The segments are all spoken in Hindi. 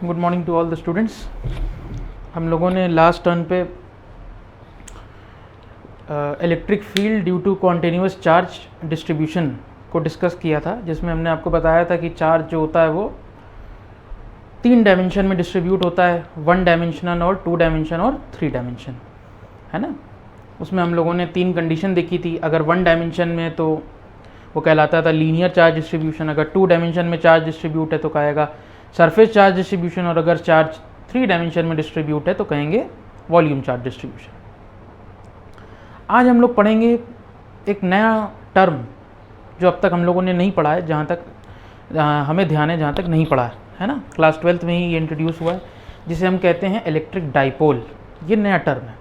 Good morning to all the students. हम लोगों ने लास्ट टर्न पे electric field due to continuous charge distribution को डिस्कस किया था, जिसमें हमने आपको बताया था कि चार्ज जो होता है वो 3 डायमेंशन में डिस्ट्रीब्यूट होता है, 1 डायमेंशनल और 2 डायमेंशन और 3 डायमेंशन, है ना। उसमें हम लोगों ने 3 कंडीशन देखी थी। अगर 1 डायमेंशन में तो वो कहलाता था लीनियर चार्ज डिस्ट्रीब्यूशन, अगर 2 डायमेंशन में चार्ज डिस्ट्रीब्यूट है तो कहेगा सरफेस चार्ज डिस्ट्रीब्यूशन, और अगर चार्ज 3 डायमेंशन में डिस्ट्रीब्यूट है तो कहेंगे वॉल्यूम चार्ज डिस्ट्रीब्यूशन। आज हम लोग पढ़ेंगे एक नया टर्म जो अब तक हम लोगों ने नहीं पढ़ा है, जहाँ तक हमें ध्यान है, जहाँ तक नहीं पढ़ा है ना। क्लास 12th में ही ये इंट्रोड्यूस हुआ है, जिसे हम कहते हैं इलेक्ट्रिक डाइपोल। ये नया टर्म है,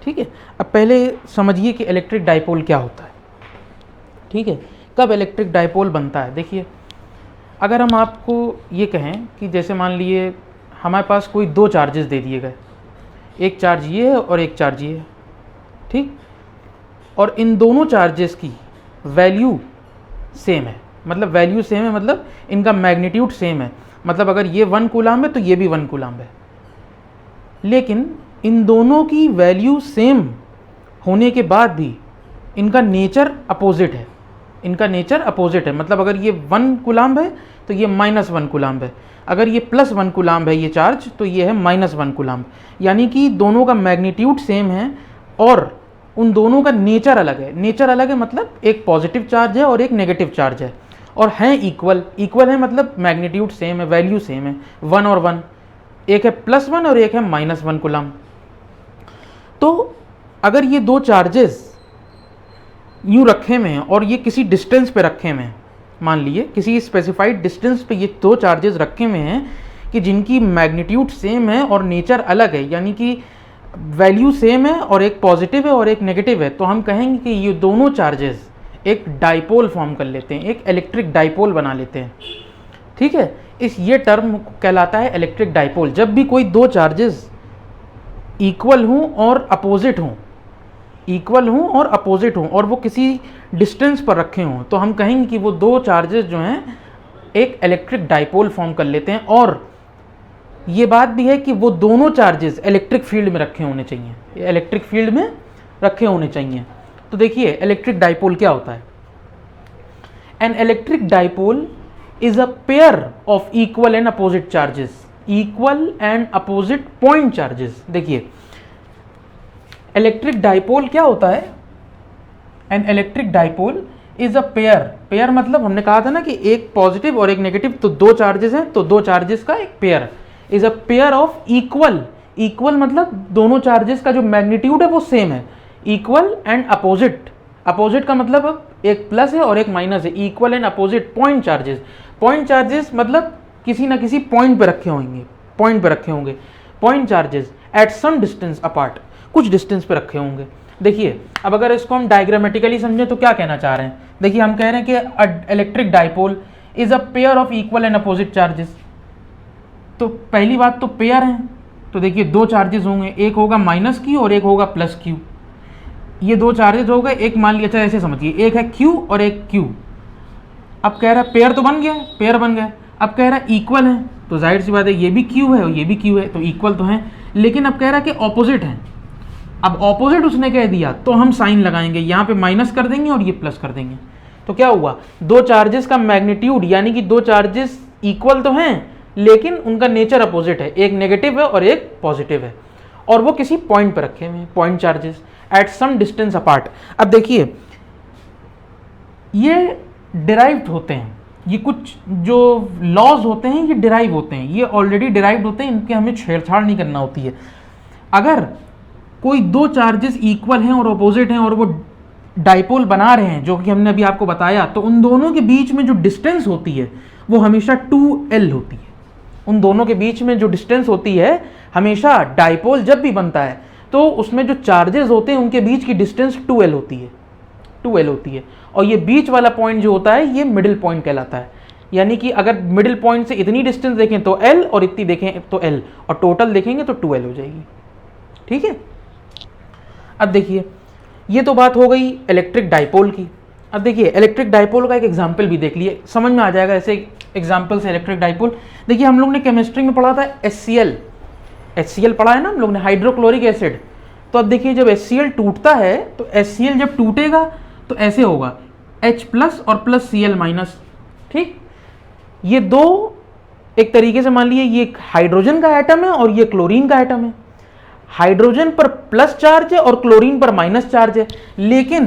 ठीक है। अब पहले समझिए कि इलेक्ट्रिक डाइपोल क्या होता है, ठीक है। कब इलेक्ट्रिक डाइपोल बनता है, देखिए अगर हम आपको ये कहें कि जैसे मान लिए हमारे पास कोई 2 चार्जेस दे दिए गए, एक चार्ज ये है और एक चार्ज ये है, ठीक, और इन दोनों चार्जेस की वैल्यू सेम है, मतलब वैल्यू सेम है मतलब इनका मैग्नीट्यूड सेम है, मतलब अगर ये 1 कूलाम्ब है तो ये भी 1 कूलाम्ब है। लेकिन इन दोनों की वैल्यू सेम होने के बाद भी इनका नेचर अपोजिट है, इनका नेचर अपोजिट है। मतलब अगर ये 1 कूलाम्ब है तो ये -1 कूलाम्ब है, अगर ये +1 कूलाम्ब है ये चार्ज तो ये है -1 कूलाम्ब। यानी कि दोनों का मैग्नीट्यूड सेम है और उन दोनों का नेचर अलग है। नेचर अलग है मतलब एक पॉजिटिव चार्ज है और एक नेगेटिव चार्ज है, और हैं इक्वल। इक्वल है मतलब मैग्नीट्यूड सेम है, वैल्यू सेम है, 1 और 1। एक है +1 और एक है -1 कूलाम्ब। तो अगर ये 2 चार्जेस यूँ रखे हुए हैं और ये किसी डिस्टेंस पे रखे हुए हैं, मान लिए किसी स्पेसिफाइड डिस्टेंस पे ये 2 चार्जेस रखे हुए हैं कि जिनकी मैग्नीट्यूड सेम है और नेचर अलग है, यानी कि वैल्यू सेम है और एक पॉजिटिव है और एक नेगेटिव है, तो हम कहेंगे कि ये दोनों चार्जेस एक डाइपोल फॉर्म कर लेते हैं, एक इलेक्ट्रिक डाइपोल बना लेते हैं, ठीक है। ये टर्म कहलाता है इलेक्ट्रिक डाइपोल। जब भी कोई 2 चार्जेस इक्वल हों और अपोजिट हों, इक्वल हों और अपोजिट हों और वो किसी डिस्टेंस पर रखे हों, तो हम कहेंगे कि वो 2 चार्जेस जो हैं एक इलेक्ट्रिक डाइपोल फॉर्म कर लेते हैं। और ये बात भी है कि वो दोनों चार्जेस इलेक्ट्रिक फील्ड में रखे होने चाहिए, इलेक्ट्रिक फील्ड में रखे होने चाहिए। तो देखिए इलेक्ट्रिक डाइपोल क्या होता है। N electric dipole is a pair of equal and opposite charges, equal and opposite point charges. देखिए इलेक्ट्रिक डाइपोल क्या होता है। N electric dipole is a pair, pair मतलब हमने कहा था ना कि एक पॉजिटिव और एक नेगेटिव, तो 2 चार्जेस हैं तो 2 चार्जेस का एक pair is a pair of equal. Equal मतलब दोनों चार्जेस का जो मैग्नीट्यूड है वो सेम है, इक्वल एंड अपोजिट। अपोजिट का मतलब एक प्लस है और एक माइनस है, equal and opposite point charges. Point charges मतलब किसी ना किसी पॉइंट पे रखे होंगे, पॉइंट पे रखे होंगे। Point charges at some distance apart, कुछ डिस्टेंस पे रखे होंगे। देखिए अब अगर इसको हम डायग्रामेटिकली समझें तो क्या कहना चाह रहे हैं। देखिए हम कह रहे हैं कि electric dipole is a pair of equal and opposite charges. तो पहली बात तो पेयर है, तो देखिए 2 चार्जेस होंगे, एक होगा -q और एक होगा +q। ये 2 चार्जेस हो गए, एक मान लिया, अच्छा ऐसे समझिए, एक है q और एक q। अब कह रहा है पेयर तो बन गया, पेयर बन गया। अब कह रहा है इक्वल है, तो जाहिर सी बात है ये भी q है और ये भी q है, तो इक्वल तो है। लेकिन अब कह रहा है कि ऑपोजिट है। अब ऑपोजिट उसने कह दिया तो हम साइन लगाएंगे, यहाँ पे माइनस कर देंगे और ये प्लस कर देंगे। तो क्या हुआ, 2 चार्जेस का मैग्नीट्यूड यानी कि 2 चार्जेस इक्वल तो हैं लेकिन उनका नेचर अपोजिट है, एक नेगेटिव है और एक पॉजिटिव है, और वो किसी पॉइंट पर रखे हुए हैं, point charges at some distance apart. अब देखिए ये डिराइव्ड होते हैं, ये कुछ जो लॉज होते हैं ये डिराइव होते हैं, ये ऑलरेडी डिराइव्ड होते हैं, इनके हमें छेड़छाड़ नहीं करना होती है। अगर कोई 2 चार्जेस इक्वल हैं और अपोजिट हैं और वो डाइपोल बना रहे हैं, जो कि हमने अभी आपको बताया, तो उन दोनों के बीच में जो डिस्टेंस होती है वो हमेशा 2l होती है। उन दोनों के बीच में जो डिस्टेंस होती है हमेशा, डाइपोल जब भी बनता है तो उसमें जो चार्जेस होते हैं उनके बीच की डिस्टेंस 2l होती है, 2l होती है। और ये बीच वाला पॉइंट जो होता है ये मिडिल पॉइंट कहलाता है। यानी कि अगर मिडिल पॉइंट से इतनी डिस्टेंस देखें तो l और इतनी देखें तो l, और टोटल देखेंगे तो 2l हो जाएगी, ठीक है। अब देखिए ये तो बात हो गई इलेक्ट्रिक डाइपोल की। अब देखिए इलेक्ट्रिक डाइपोल का एक एग्जाम्पल भी देख लिए, समझ में आ जाएगा ऐसे एग्जाम्पल से इलेक्ट्रिक डाइपोल। देखिए हम लोग ने केमिस्ट्री में पढ़ा था HCl पढ़ा है ना हम लोग ने, हाइड्रोक्लोरिक एसिड। तो अब देखिए जब HCl टूटता है तो HCl जब टूटेगा तो ऐसे होगा H+ और प्लस Cl-। ठीक, ये दो एक तरीके से मान लीजिए ये हाइड्रोजन का एटम है और ये क्लोरीन का एटम है। हाइड्रोजन पर प्लस चार्ज है और क्लोरीन पर माइनस चार्ज है, लेकिन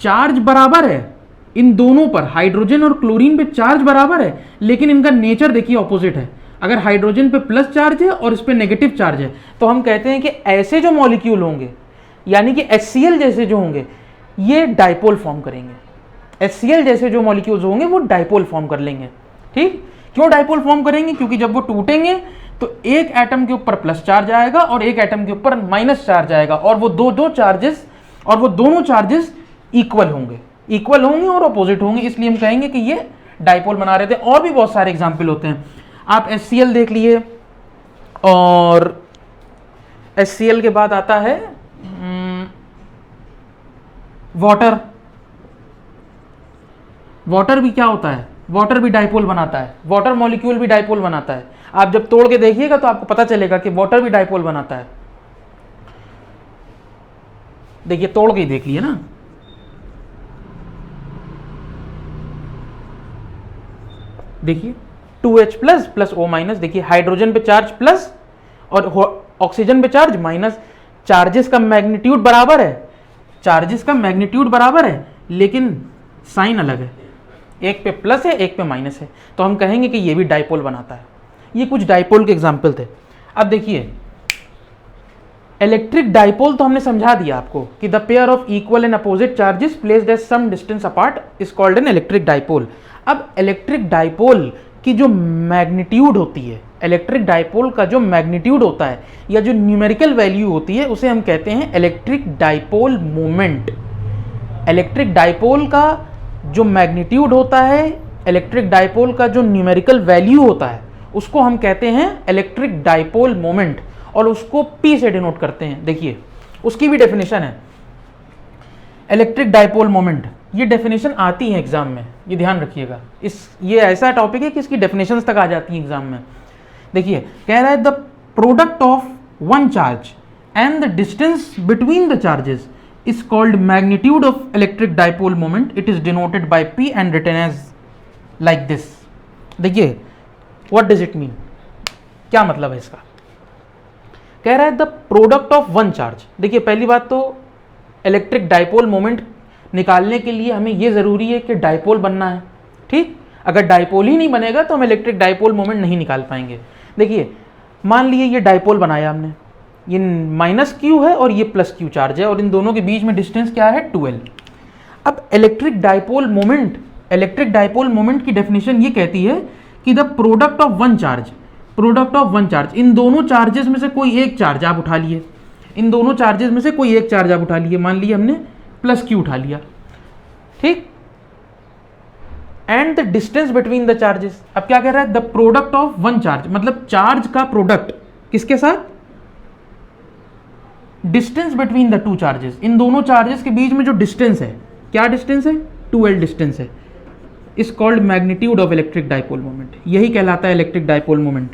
चार्ज बराबर है इन दोनों पर, हाइड्रोजन और क्लोरीन पे चार्ज बराबर है, लेकिन इनका नेचर देखिए ऑपोजिट है। अगर हाइड्रोजन पे प्लस चार्ज है और इस पे नेगेटिव चार्ज है तो हम कहते हैं कि ऐसे जो मॉलिक्यूल होंगे यानी कि HCl जैसे जो होंगे ये डाइपोल फॉर्म करेंगे। HCl जैसे जो मॉलिक्यूल्स होंगे वो डाइपोल फॉर्म कर लेंगे। ठीक, क्यों डाइपोल फॉर्म करेंगे? क्योंकि जब वो टूटेंगे तो एक एटम के ऊपर प्लस चार्ज आएगा और एक एटम के ऊपर माइनस चार्ज आएगा, और वो दोनों चार्जेस इक्वल होंगे और अपोजिट होंगे, इसलिए हम कहेंगे कि ये डाइपोल बना रहे थे। और भी बहुत सारे एग्जाम्पल होते हैं, आप HCl देख लिए, और HCl के बाद आता है वाटर भी क्या होता है? वाटर भी डाइपोल बनाता है, वाटर मॉलिक्यूल भी डाइपोल बनाता है। आप जब तोड़ के देखिएगा तो आपको पता चलेगा कि वाटर भी डाइपोल बनाता है। देखिए तोड़ के ही देख लिए ना, देखिए 2H+ प्लस O-, देखिए हाइड्रोजन पे चार्ज प्लस और ऑक्सीजन पे चार्ज माइनस। चार्जेस का मैग्नीट्यूड बराबर है, लेकिन साइन अलग है, एक पे प्लस है एक पे माइनस है, तो हम कहेंगे कि ये भी डाइपोल बनाता है। ये कुछ डाइपोल के एग्जाम्पल थे। अब देखिए इलेक्ट्रिक डाइपोल तो हमने समझा दिया आपको कि the pair of equal and opposite charges placed at some distance apart is called an electric dipole. अब इलेक्ट्रिक डाइपोल की जो मैग्नीट्यूड होती है, इलेक्ट्रिक डाइपोल का जो मैग्नीट्यूड होता है या जो न्यूमेरिकल वैल्यू होती है उसे हम कहते हैं electric dipole moment. Electric dipole का जो मैग्नीट्यूड होता है, इलेक्ट्रिक डाइपोल का जो न्यूमेरिकल वैल्यू होता है उसको हम कहते हैं इलेक्ट्रिक डाइपोल मोमेंट, और उसको P से डिनोट करते हैं। देखिए उसकी भी डेफिनेशन है इलेक्ट्रिक डाइपोल मोमेंट, ये डेफिनेशन आती है एग्जाम में, ये ध्यान रखिएगा। ये ऐसा टॉपिक है कि इसकी डेफिनेशंस तक आ जाती हैं एग्जाम में। देखिए कह रहा है the product of one charge and the distance between the charges is called magnitude of electric dipole moment. It is denoted by P and written as like this. देखिए what does it mean, क्या मतलब है इसका? कह रहा है the product of one charge. देखिए पहली बात तो इलेक्ट्रिक डाइपोल मोमेंट निकालने के लिए हमें यह जरूरी है कि डाइपोल बनना है। ठीक, अगर डाइपोल ही नहीं बनेगा तो हम इलेक्ट्रिक डाइपोल मोमेंट नहीं निकाल पाएंगे। देखिए मान लिए ये डाइपोल बनाया हमने, ये -Q है और ये +Q चार्ज है और इन दोनों के बीच में डिस्टेंस क्या है 2L। अब इलेक्ट्रिक डाइपोल मोमेंट की डेफिनेशन ये कहती है कि the product of one charge, इन दोनों चार्जेस में से कोई एक चार्ज आप उठा लिए, मान लिए हमने +Q उठा लिया। ठीक, and the distance between the charges. अब क्या कह रहा है? The product of one charge, मतलब चार्ज का प्रोडक्ट किसके साथ? Distance between the two charges, इन दोनों चार्जेस के बीच में जो डिस्टेंस है, क्या डिस्टेंस है? 2L डिस्टेंस है, is called magnitude of electric dipole moment. यही कहलाता है electric dipole moment.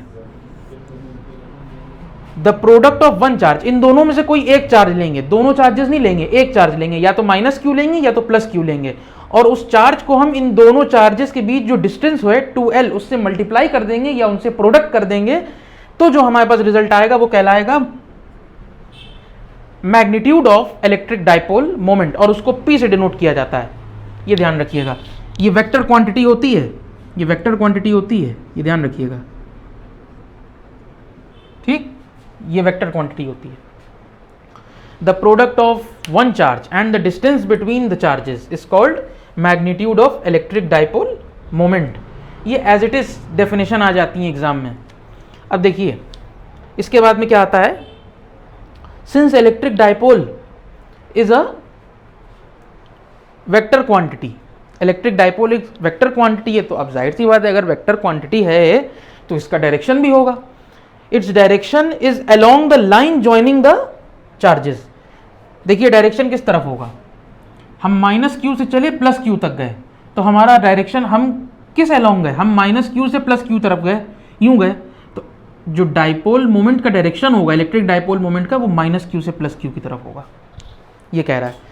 The product of one charge, इन दोनों में से कोई एक चार्ज लेंगे, दोनों चार्जेस नहीं लेंगे, एक चार्ज लेंगे, या तो -Q लेंगे या तो +Q लेंगे, और उस चार्ज को हम इन दोनों चार्जेस के बीच जो डिस्टेंस हुए 2L उससे मल्टीप्लाई कर देंगे या उनसे प्रोडक्ट कर देंगे, तो जो हमारे पास रिजल्ट आएगा वो कहलाएगा magnitude of electric dipole moment, और उसको P से डिनोट किया जाता है। ये ध्यान रखिएगा, ये वेक्टर क्वांटिटी होती है, ये ध्यान रखिएगा। ठीक, ये वेक्टर क्वांटिटी होती है। The product of one charge and the distance between the charges is called magnitude of electric dipole moment. ये एज इट इज डेफिनेशन आ जाती है एग्जाम में। अब देखिए इसके बाद में क्या आता है? Since electric dipole is a vector quantity, electric dipole एक वेक्टर क्वांटिटी है, तो अब जाहिर सी बात है अगर वेक्टर क्वांटिटी है तो इसका डायरेक्शन भी होगा। It's direction is along the line joining the charges. देखिए डायरेक्शन किस तरफ होगा? हम माइनस क्यू से चले प्लस क्यू तक गए, तो हमारा डायरेक्शन हम किस अलोंग गए, हम माइनस क्यू से प्लस क्यू तरफ गए, यूं गए, तो जो डाइपोल मोमेंट का डायरेक्शन होगा इलेक्ट्रिक डाइपोल मोमेंट का, वो माइनस क्यू से प्लस क्यू की तरफ होगा। ये कह रहा है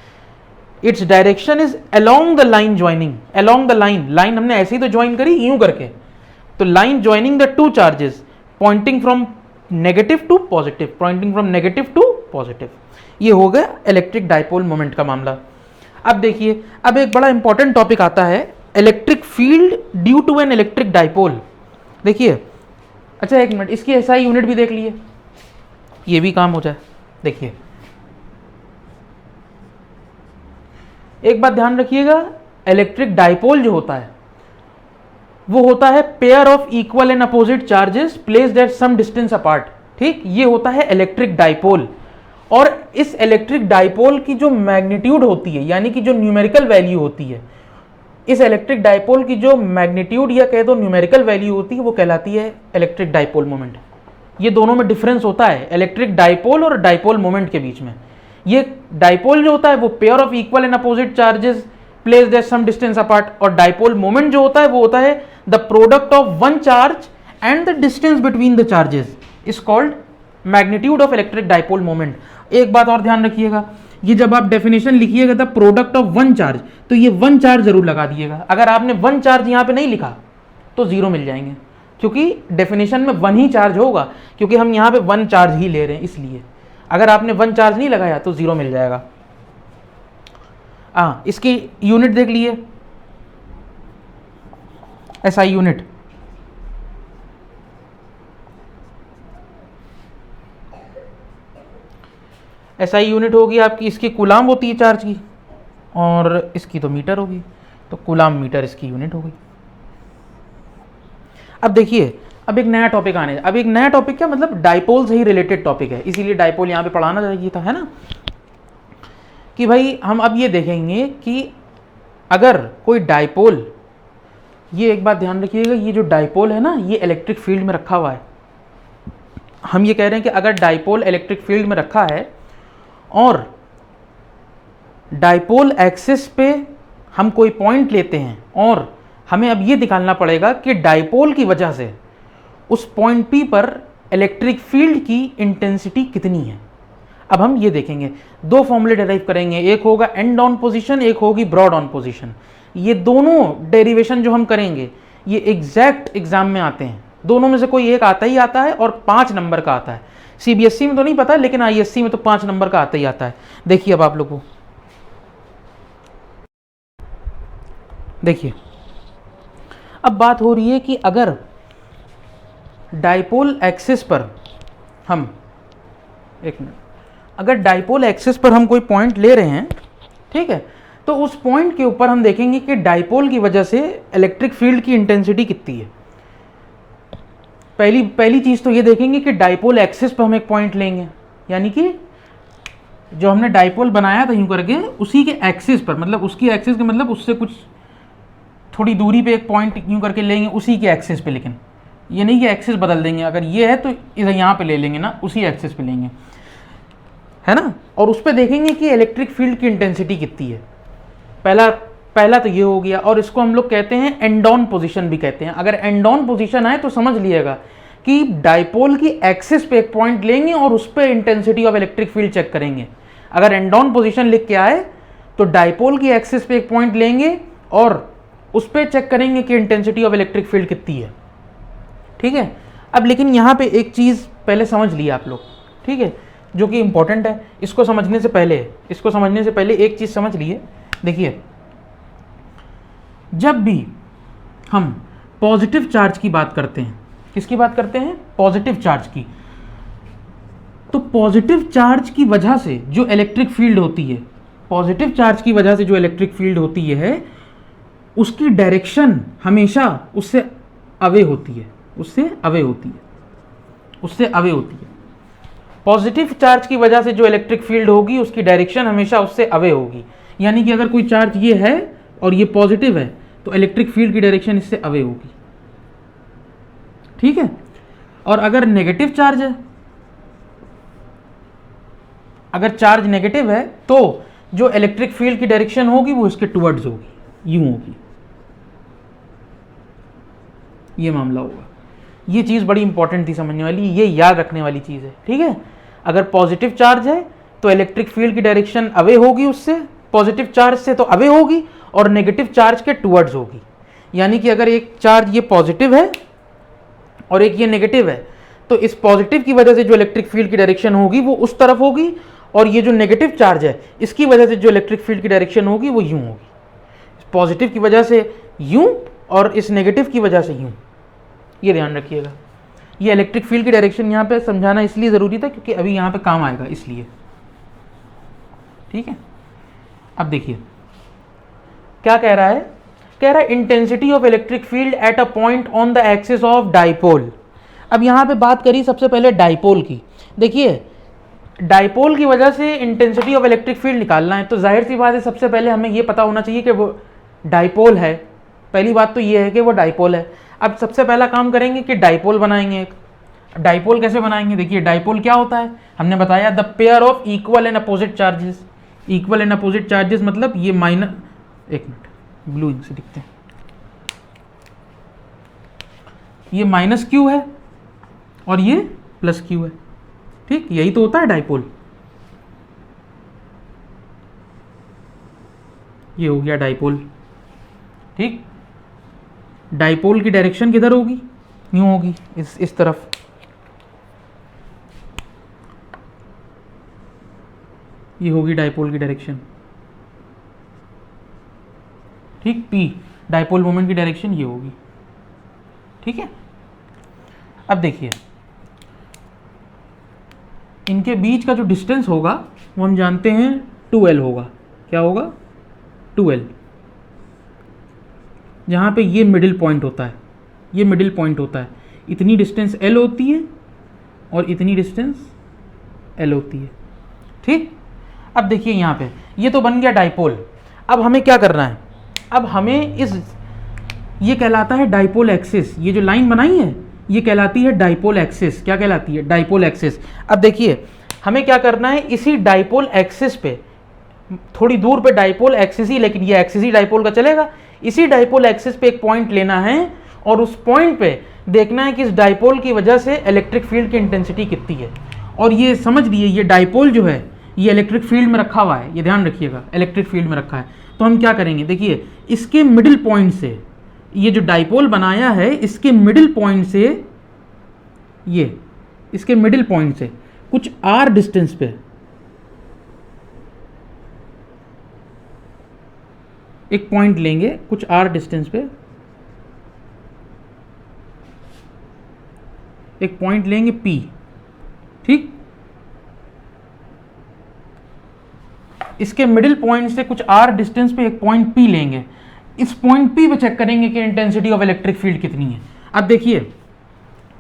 its direction is along the line joining, along the line, line हमने ऐसे ही तो ज्वाइन करी यूं करके, तो line joining the two charges pointing from negative to positive, pointing from negative to positive. ये हो गया इलेक्ट्रिक डाइपोल मोमेंट का मामला। अब देखिए, अब एक बड़ा इंपॉर्टेंट टॉपिक आता है, electric field due to an electric dipole. देखिए, अच्छा एक मिनट, इसकी एसआई यूनिट भी देख लिए, ये भी काम हो जाए। देखिए एक बात ध्यान रखिएगा, इलेक्ट्रिक डाइपोल जो होता है वो होता है pair of equal and opposite charges placed at some distance apart. ठीक, ये होता है इलेक्ट्रिक डाइपोल। और इस इलेक्ट्रिक डाइपोल की जो मैग्नीट्यूड होती है, यानी कि जो न्यूमेरिकल वैल्यू होती है, इस इलेक्ट्रिक डाइपोल की जो मैग्नीट्यूड या कह दो न्यूमेरिकल वैल्यू होती है, वो कहलाती है इलेक्ट्रिक डाइपोल मोमेंट। ये दोनों में डिफरेंस होता है इलेक्ट्रिक डाइपोल और डाइपोल मोमेंट के बीच में। ये डाइपोल जो होता है वो pair of equal and opposite charges placed at some distance apart, और डाइपोल मोमेंट जो होता है वो होता है the product of one charge and the distance between the charges is called magnitude of electric dipole moment. एक बात और ध्यान रखिएगा, ये जब आप डेफिनेशन लिखिएगा the product of one charge, तो ये वन चार्ज जरूर लगा दिएगा। अगर आपने वन चार्ज यहां पे नहीं लिखा तो जीरो मिल जाएंगे, क्योंकि डेफिनेशन में वन ही चार्ज होगा, क्योंकि हम यहां पे वन चार्ज ही ले रहे हैं, इसलिए अगर आपने वन चार्ज नहीं लगाया तो जीरो मिल जाएगा। इसकी यूनिट देख लिए, एसआई यूनिट, एसआई यूनिट होगी आपकी, इसकी कूलाम होती है चार्ज की, और इसकी तो मीटर होगी, तो कूलाम मीटर इसकी यूनिट होगी। अब देखिए, अब एक नया टॉपिक आने, अब एक नया टॉपिक क्या मतलब डाइपोल से ही रिलेटेड टॉपिक है, इसीलिए डाइपोल यहाँ पे पढ़ाना चाहिए था, है ना, कि भाई हम अब ये देखेंगे कि अगर कोई डाइपोल, ये एक बात ध्यान रखिएगा, ये जो डाइपोल है ना ये इलेक्ट्रिक फील्ड में रखा हुआ है। हम ये कह रहे हैं कि अगर डाइपोल इलेक्ट्रिक फील्ड में रखा है और डाइपोल एक्सिस पे हम कोई पॉइंट लेते हैं, और हमें अब ये निकालना पड़ेगा कि डाइपोल की वजह से उस पॉइंट पी पर इलेक्ट्रिक फील्ड की इंटेंसिटी कितनी है। अब हम ये देखेंगे, दो फॉर्मूले डेराइव करेंगे, एक होगा एंड ऑन पोजीशन, एक होगी ब्रॉड ऑन पोजीशन। ये दोनों डेरिवेशन जो हम करेंगे ये एग्जैक्ट एग्जाम में आते हैं, दोनों में से कोई एक आता ही आता है, और 5 नंबर का आता है। सीबीएसई में तो नहीं पता, लेकिन आईएससी में तो 5 नंबर का आता ही आता है। देखिए अब आप लोगों को, देखिए अब बात हो रही है कि अगर डाइपोल एक्सिस पर हम, एक मिनट, अगर डाइपोल एक्सिस पर हम कोई पॉइंट ले रहे हैं, ठीक है, तो उस पॉइंट के ऊपर हम देखेंगे कि डाइपोल की वजह से इलेक्ट्रिक फील्ड की इंटेंसिटी कितनी है। पहली चीज तो ये देखेंगे कि डाइपोल एक्सिस पर हम एक पॉइंट लेंगे, यानी कि जो हमने डाइपोल बनाया था यूं करके उसी के एक्सिस पर, मतलब उसकी एक्सिस के मतलब उससे कुछ थोड़ी दूरी पे एक पॉइंट यूं करके लेंगे उसी के एक्सिस पे, लेकिन ये नहीं कि एक्सिस बदल देंगे, अगर ये है तो इधर यहाँ पे ले लेंगे ना, उसी एक्सिस पे लेंगे, है ना, और उस पर देखेंगे कि इलेक्ट्रिक फील्ड की इंटेंसिटी कितनी है। पहला तो ये हो गया, और इसको हम लोग कहते हैं एंड ऑन पोजीशन भी कहते हैं। अगर एंड ऑन पोजीशन आए तो समझ लिएगा कि डाइपोल की एक्सिस पे एक पॉइंट लेंगे और उस पर intensity of electric field check करेंगे। अगर एंड ऑन पोजीशन लिख के आए तो डाइपोल की एक्सिस पे एक पॉइंट लेंगे और उस पर चेक करेंगे कि इंटेंसिटी ऑफ इलेक्ट्रिक फील्ड कितनी है, ठीक है। अब लेकिन यहाँ पे एक चीज़ पहले समझ लिया आप लोग, ठीक है, जो कि इंपॉर्टेंट है। इसको समझने से पहले एक चीज़ समझ लिए। देखिए, जब भी हम पॉजिटिव चार्ज की बात करते हैं, किसकी बात करते हैं, पॉजिटिव चार्ज की, तो पॉजिटिव चार्ज की वजह से जो इलेक्ट्रिक फील्ड होती है, पॉजिटिव चार्ज की वजह से जो इलेक्ट्रिक फील्ड होती है उसकी डायरेक्शन हमेशा उससे अवे होती है, पॉजिटिव चार्ज की वजह से जो इलेक्ट्रिक फील्ड होगी उसकी डायरेक्शन हमेशा उससे अवे होगी। यानी कि अगर कोई चार्ज ये है और ये पॉजिटिव है तो इलेक्ट्रिक फील्ड की डायरेक्शन इससे अवे होगी, ठीक है। और अगर नेगेटिव चार्ज है, अगर चार्ज नेगेटिव है तो जो इलेक्ट्रिक फील्ड की डायरेक्शन होगी वो इसके टुवर्ड्स होगी, यूं होगी, ये मामला होगा। ये चीज़ बड़ी इंपॉर्टेंट थी समझने वाली, ये याद रखने वाली चीज़ है, ठीक है। अगर पॉजिटिव चार्ज है तो इलेक्ट्रिक फील्ड की डायरेक्शन अवे होगी उससे, पॉजिटिव चार्ज से तो अवे होगी, और नेगेटिव चार्ज के टुवर्ड्स होगी। यानी कि अगर एक चार्ज ये पॉजिटिव है और एक ये नेगेटिव है, तो इस पॉजिटिव की वजह से जो इलेक्ट्रिक फील्ड की डायरेक्शन होगी वो उस तरफ होगी, और ये जो नेगेटिव चार्ज है इसकी वजह से जो इलेक्ट्रिक फील्ड की डायरेक्शन होगी वो यूं होगी। पॉजिटिव की वजह से यूं और इस नेगेटिव की वजह से यूं, ये ध्यान रखिएगा। ये इलेक्ट्रिक फील्ड की डायरेक्शन यहाँ पे समझाना इसलिए ज़रूरी था क्योंकि अभी यहाँ पे काम आएगा, इसलिए, ठीक है। अब देखिए क्या कह रहा है, कह रहा है intensity of electric field at a point on the axis of dipole. अब यहाँ पे बात करी सबसे पहले डाइपोल की। देखिए डाइपोल की वजह से इंटेंसिटी ऑफ इलेक्ट्रिक फील्ड निकालना है, तो जाहिर सी बात है सबसे पहले हमें ये पता होना चाहिए कि वो डाइपोल है। पहली बात तो ये है कि वो डाइपोल है। अब सबसे पहला काम करेंगे कि डाइपोल बनाएंगे एक। डाइपोल कैसे बनाएंगे, देखिए डाइपोल क्या होता है, हमने बताया the pair of equal and opposite charges. Equal and opposite charges मतलब ये माइनस, एक मिनट ब्लू इंक से दिखते हैं, ये माइनस क्यू है और ये प्लस क्यू है, ठीक, यही तो होता है डाइपोल। ये हो गया डाइपोल, ठीक। डाइपोल की डायरेक्शन किधर होगी, यूं होगी, इस तरफ। ये होगी डाइपोल की डायरेक्शन, ठीक। पी डाइपोल मोमेंट की डायरेक्शन ये होगी, ठीक है। अब देखिए इनके बीच का जो डिस्टेंस होगा वो हम जानते हैं 2L होगा। क्या होगा, 2L। जहाँ पे ये मिडिल पॉइंट होता है, ये मिडिल पॉइंट होता है, इतनी डिस्टेंस L होती है और इतनी डिस्टेंस L होती है, ठीक। अब देखिए यहाँ पे ये तो बन गया डाइपोल। अब हमें क्या करना है, अब हमें ये कहलाता है डाइपोल एक्सिस। ये जो लाइन बनाई है ये कहलाती है डाइपोल एक्सिस। क्या कहलाती है, डाइपोल एक्सिस। अब देखिए हमें क्या करना है, इसी डाइपोल एक्सिस पे थोड़ी दूर पे डाइपोल एक्सिस ही, लेकिन ये एक्सिस ही डाइपोल का चलेगा। इसी डाइपोल एक्सिस पे एक पॉइंट लेना है और उस पॉइंट पे देखना है कि इस डाइपोल की वजह से इलेक्ट्रिक फील्ड की इंटेंसिटी कितनी है। और ये समझ लिए ये डाइपोल जो है ये इलेक्ट्रिक फील्ड में रखा हुआ है, ये ध्यान रखिएगा, इलेक्ट्रिक फील्ड में रखा है। तो हम क्या करेंगे, देखिए इसके मिडिल पॉइंट से, ये जो डाइपोल बनाया है इसके मिडिल पॉइंट से, ये इसके मिडिल पॉइंट से कुछ r डिस्टेंस पे एक पॉइंट लेंगे, कुछ r डिस्टेंस पे एक पॉइंट लेंगे P, ठीक। इसके मिडिल पॉइंट से कुछ r डिस्टेंस पे एक पॉइंट P लेंगे। इस पॉइंट P पे चेक करेंगे कि इंटेंसिटी ऑफ इलेक्ट्रिक फील्ड कितनी है। अब देखिए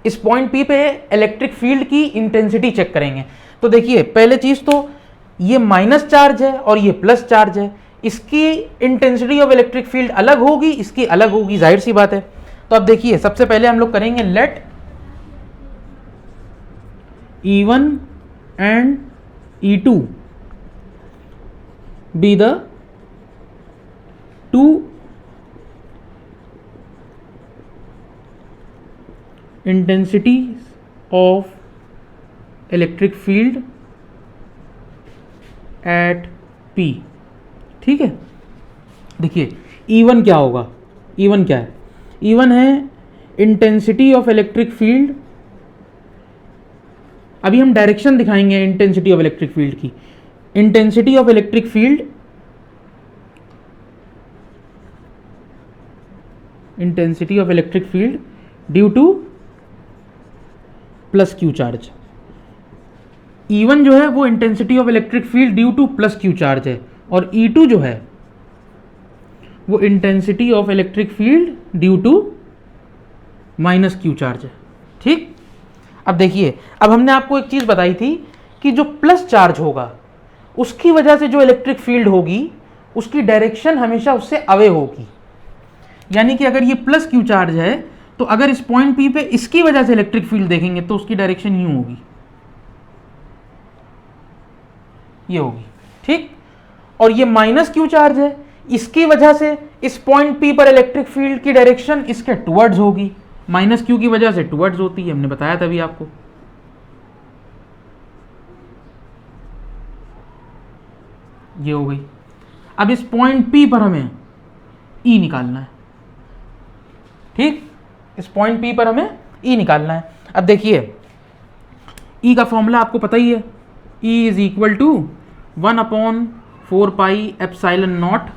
इस पॉइंट P पे इलेक्ट्रिक फील्ड की इंटेंसिटी चेक करेंगे। तो देखिए पहले चीज तो ये माइनस चार्ज है और ये प्लस चार्ज है, इसकी इंटेंसिटी ऑफ इलेक्ट्रिक फील्ड अलग होगी, इसकी अलग होगी, जाहिर सी बात है। तो अब देखिए सबसे पहले हम लोग करेंगे let E1 and E2 be the two intensities of electric field at P, ठीक है। देखिए E1 क्या होगा, E1 क्या है, E1 है इंटेंसिटी ऑफ इलेक्ट्रिक फील्ड। अभी हम डायरेक्शन दिखाएंगे इंटेंसिटी ऑफ इलेक्ट्रिक फील्ड की। Intensity of electric field, intensity of electric field due to plus Q charge. E1 जो है वो intensity of electric field due to plus Q charge है, और E2 जो है वो intensity of electric field due to minus Q charge है, ठीक। अब देखिए अब हमने आपको एक चीज बताई थी कि जो प्लस चार्ज होगा उसकी वजह से जो इलेक्ट्रिक फील्ड होगी उसकी डायरेक्शन हमेशा उससे अवे होगी। यानी कि अगर ये प्लस क्यू चार्ज है तो अगर इस पॉइंट P पे इसकी वजह से इलेक्ट्रिक फील्ड देखेंगे तो उसकी डायरेक्शन यूं होगी, ये होगी, ठीक। और ये माइनस क्यू चार्ज है, इसकी वजह से इस पॉइंट पी पर इलेक्ट्रिक फील्ड की डायरेक्शन इसके टुवर्ड्स होगी, माइनस क्यू की वजह से टुवर्ड्स होती है, हमने बताया था अभी आपको। ये हो गई। अब इस पॉइंट पी पर हमें ई निकालना है, ठीक, इस पॉइंट पी पर हमें ई निकालना है। अब देखिए ई का फॉर्मूला आपको पता ही है, E is equal to 1/4πε0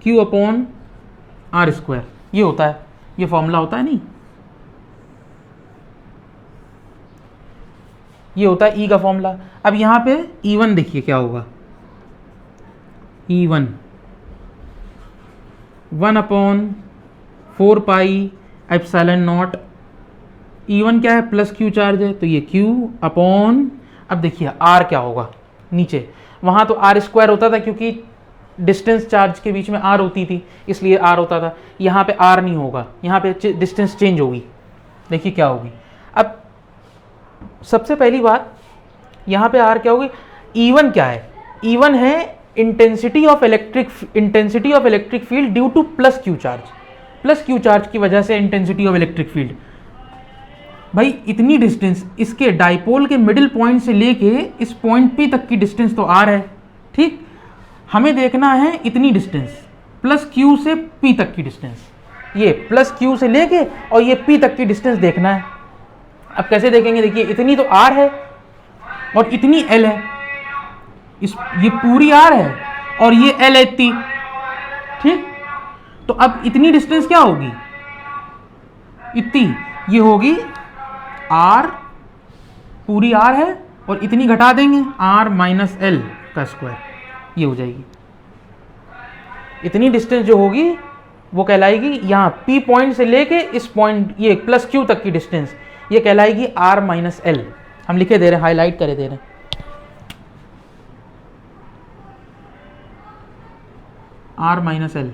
Q/r², ये होता है, ये फॉर्मूला होता है नहीं, ये होता है ई का फॉर्मूला। अब यहां पे E1 देखिए क्या होगा, E1 1/4πε0, E1 क्या है, प्लस क्यू चार्ज है, तो ये Q अपॉन, अब देखिए R क्या होगा नीचे, वहाँ तो R² होता था क्योंकि डिस्टेंस चार्ज के बीच में R होती थी इसलिए R होता था, यहाँ पे R नहीं होगा, यहाँ पे डिस्टेंस चेंज होगी। देखिए क्या होगी, अब सबसे पहली बात यहाँ पे R क्या होगी, E1 क्या है, E1 है intensity of electric field due to plus Q charge की वजह से इंटेंसिटी ऑफ इलेक्ट्रिक फील्ड। भाई इतनी डिस्टेंस, इसके डाइपोल के मिडिल पॉइंट से लेके इस पॉइंट P तक की डिस्टेंस तो R है, ठीक, हमें देखना है इतनी डिस्टेंस प्लस Q से P तक की डिस्टेंस, ये प्लस Q से लेके और ये P तक की डिस्टेंस देखना है। अब कैसे देखेंगे, देखिए इतनी तो R है और इतनी L है, ये पूरी R है और ये L है इतनी, ठीक, तो अब इतनी डिस्टेंस क्या होगी, इतनी, ये होगी R, पूरी R है और इतनी घटा देंगे R माइनस L का स्क्वायर, ये हो जाएगी। इतनी डिस्टेंस जो होगी वो कहलाएगी, यहाँ P पॉइंट से लेके इस पॉइंट ये प्लस Q तक की डिस्टेंस, ये कहलाएगी R माइनस L। हम लिखे दे रहे हैं, हाईलाइट करे दे रहे हैं, R माइनस L,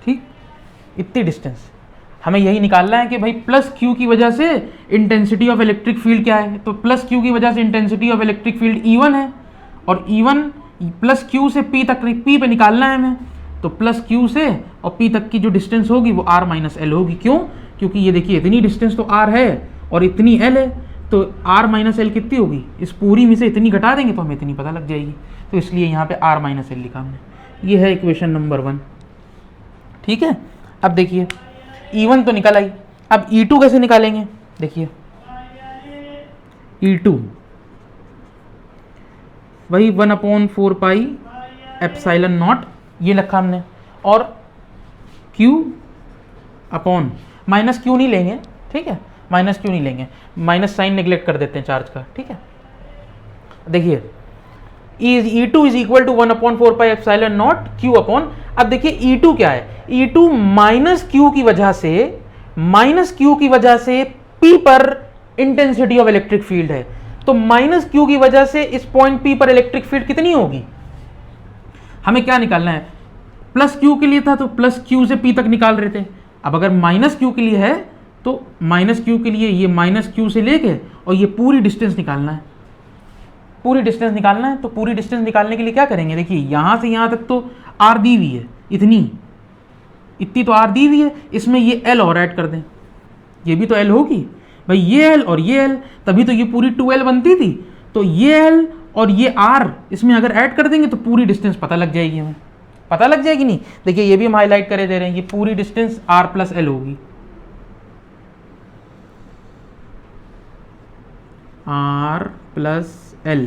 ठीक, इतनी डिस्टेंस हमें यही निकालना है कि भाई प्लस क्यू की वजह से इंटेंसिटी ऑफ इलेक्ट्रिक फील्ड क्या है, तो प्लस क्यू की वजह से intensity of electric field E1 है और E1 प्लस क्यू से P तक, P पे निकालना है हमें, तो प्लस क्यू से और P तक की जो डिस्टेंस होगी वो R माइनस L होगी। क्यों, क्योंकि ये देखिए इतनी डिस्टेंस तो R है और इतनी L है, तो R माइनस L कितनी होगी, इस पूरी में से इतनी घटा देंगे तो हमें इतनी पता लग जाएगी, तो इसलिए यहाँ पे R माइनस L लिखा हमने। ये है इक्वेशन नंबर 1, ठीक है। अब देखिए E1 तो निकल आई, अब E2 कैसे निकालेंगे, देखिए E2 वही 1/4πε0 ये रखा हमने, और Q अपॉन, माइनस Q नहीं लेंगे, ठीक है, माइनस Q नहीं लेंगे, माइनस साइन नेग्लेक्ट कर देते हैं चार्ज का, ठीक है। देखिए E2 is equal to 1/4πε0 Q upon, अब देखिए E2 क्या है, E2 माइनस Q की वजह से P पर इंटेंसिटी ऑफ इलेक्ट्रिक फील्ड है, तो माइनस Q की वजह से इस पॉइंट P पर इलेक्ट्रिक फील्ड कितनी होगी, हमें क्या निकालना है, प्लस Q के लिए था तो प्लस Q से P तक निकाल रहे थे, अब अगर माइनस Q के लिए है तो माइनस Q के लिए ये माइनस Q से लेके और ये पूरी डिस्टेंस निकालना है, पूरी डिस्टेंस निकालना है। तो पूरी डिस्टेंस निकालने के लिए क्या करेंगे, देखिए यहां से यहां तक तो R दी हुई है, इतनी तो R दी हुई है, इसमें ये L और ऐड कर दें, ये भी तो L होगी भाई, ये L और ये L, तभी तो ये पूरी 2L बनती थी, तो ये L और ये R इसमें अगर ऐड कर देंगे तो पूरी डिस्टेंस पता लग जाएगी, हमें पता लग जाएगी नहीं। देखिए ये भी हम हाईलाइट करे दे रहे हैं, ये पूरी डिस्टेंस R प्लस L होगी, R प्लस L,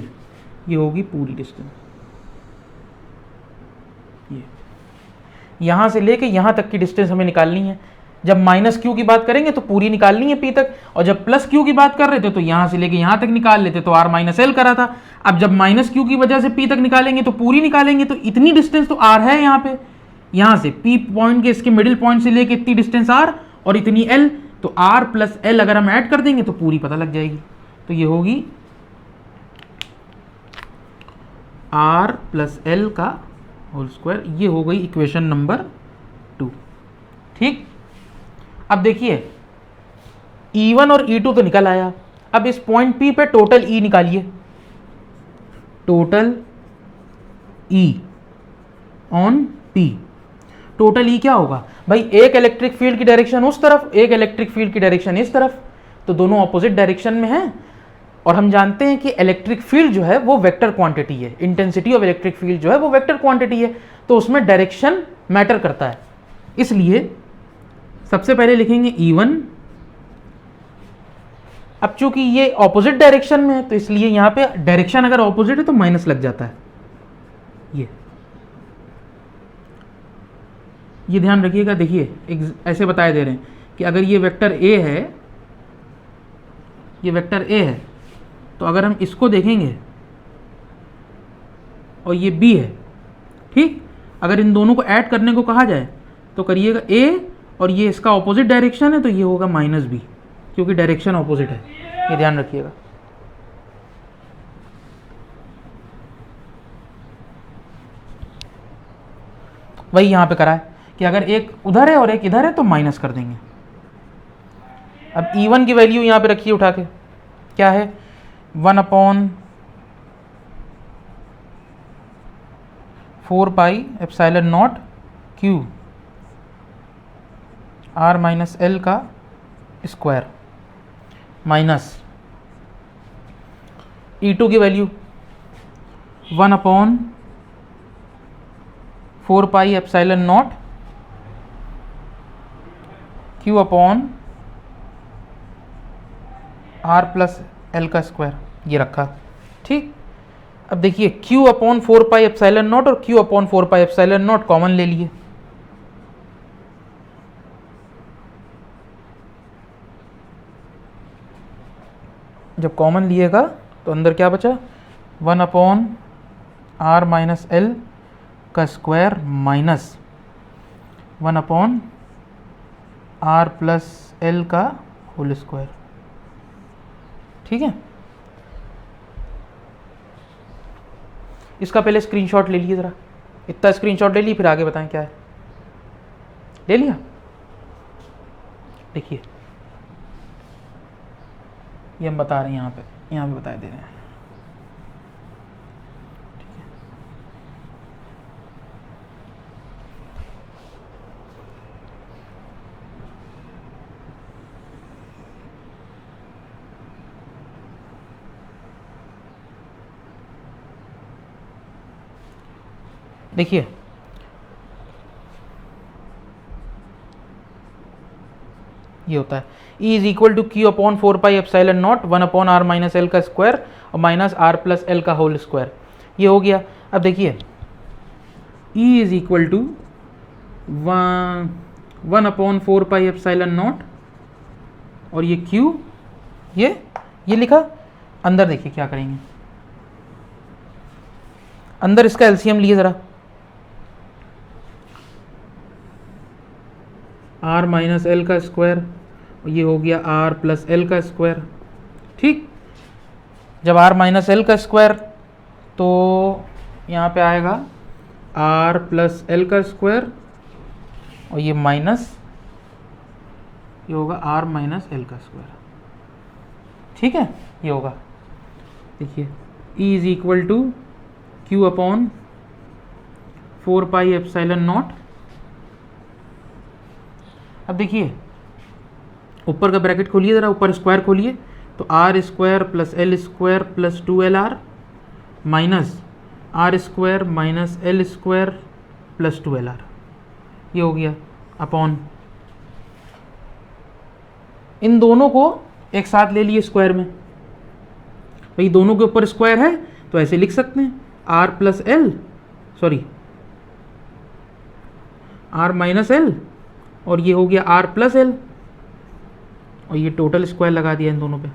ये होगी पूरी डिस्टेंस, ये यहां से लेके यहां तक की डिस्टेंस हमें निकालनी है। जब माइनस Q की बात करेंगे तो पूरी निकालनी है P तक, और जब प्लस Q की बात कर रहे थे तो यहां से लेके यहां तक निकाल लेते, तो R माइनस L करा था। अब जब माइनस Q की वजह से P तक निकालेंगे तो पूरी निकालेंगे, तो इतनी डिस्टेंस तो R है यहाँ पे, यहां से P पॉइंट के इसके मिडिल पॉइंट से लेके इतनी डिस्टेंस R और इतनी L, तो R प्लस L अगर हम ऐड कर देंगे तो पूरी पता लग जाएगी, तो ये होगी R प्लस L का होल स्क्वायर, ये हो गई इक्वेशन नंबर 2, ठीक। अब देखिए E1 और E2 तो निकल आया, अब इस पॉइंट P पे टोटल E निकालिए, total E on P। Total E क्या होगा भाई, एक इलेक्ट्रिक फील्ड की डायरेक्शन उस तरफ, एक इलेक्ट्रिक फील्ड की डायरेक्शन इस तरफ, तो दोनों ऑपोजिट डायरेक्शन में हैं। और हम जानते हैं कि इलेक्ट्रिक फील्ड जो है वो वेक्टर क्वांटिटी है, इंटेंसिटी ऑफ इलेक्ट्रिक फील्ड जो है वो वेक्टर क्वांटिटी है, तो उसमें डायरेक्शन मैटर करता है। इसलिए सबसे पहले लिखेंगे E1। अब चूंकि ये ऑपोजिट डायरेक्शन में है तो इसलिए यहां पे डायरेक्शन अगर ऑपोजिट है तो माइनस लग जाता है। ये ध्यान रखिएगा। देखिए ऐसे बताए दे रहे हैं कि अगर ये वेक्टर A है, ये वेक्टर A है, तो अगर हम इसको देखेंगे और ये B है, ठीक, अगर इन दोनों को ऐड करने को कहा जाए तो करिएगा A और ये इसका ऑपोजिट डायरेक्शन है तो ये होगा -B, क्योंकि डायरेक्शन ऑपोजिट है, ये ध्यान रखिएगा। वही यहां पे करा है कि अगर एक उधर है और एक इधर है तो माइनस कर देंगे। अब E1 की वैल्यू यहां पे रखिए उठा के, क्या है 1/4πε0 Q R माइनस L का स्क्वायर माइनस E2 की value 1/4πε0 Q upon R plus L का स्क्वायर, ये रखा, ठीक। अब देखिए Q अपॉन 4πε0 और Q अपॉन 4πε0 कॉमन ले लिए, जब कॉमन लिएगा तो अंदर क्या बचा 1/R माइनस L का square minus 1/R plus L का होल स्क्वायर, ठीक है। इसका पहले स्क्रीनशॉट ले लीजिए ज़रा, इतना स्क्रीनशॉट ले लीजिए फिर आगे बताएं क्या है। ले लिया, देखिए ये हम बता रहे हैं यहाँ पे बता दे रहे हैं, ठीक है। देखिए ये होता है E is equal to Q upon 4πε0 1/R minus L का स्क्वायर और माइनस R प्लस L का होल स्क्वायर, ये हो गया। अब देखिए E इज इक्वल टू 1/4πε0 और ये Q, ये लिखा। अंदर देखिए क्या करेंगे, अंदर इसका एलसीएम लिए ज़रा, R माइनस L का स्क्वायर, ये हो गया R प्लस L का स्क्वायर, ठीक। जब R माइनस L का स्क्वायर तो यहाँ पे आएगा R प्लस L का स्क्वायर और ये माइनस, ये होगा R माइनस L का स्क्वायर, ठीक है। ये होगा, देखिए E is equal to Q upon 4πε0। अब देखिए ऊपर का ब्रैकेट खोलिए ज़रा, ऊपर स्क्वायर खोलिए, तो R square plus L square plus 2LR minus R square minus L square plus 2LR, ये हो गया अपॉन, इन दोनों को एक साथ ले लिए स्क्वायर में, भाई दोनों के ऊपर स्क्वायर है तो ऐसे लिख सकते हैं R plus L, sorry R minus L और ये हो गया R प्लस L और ये टोटल स्क्वायर लगा दिया इन दोनों पे,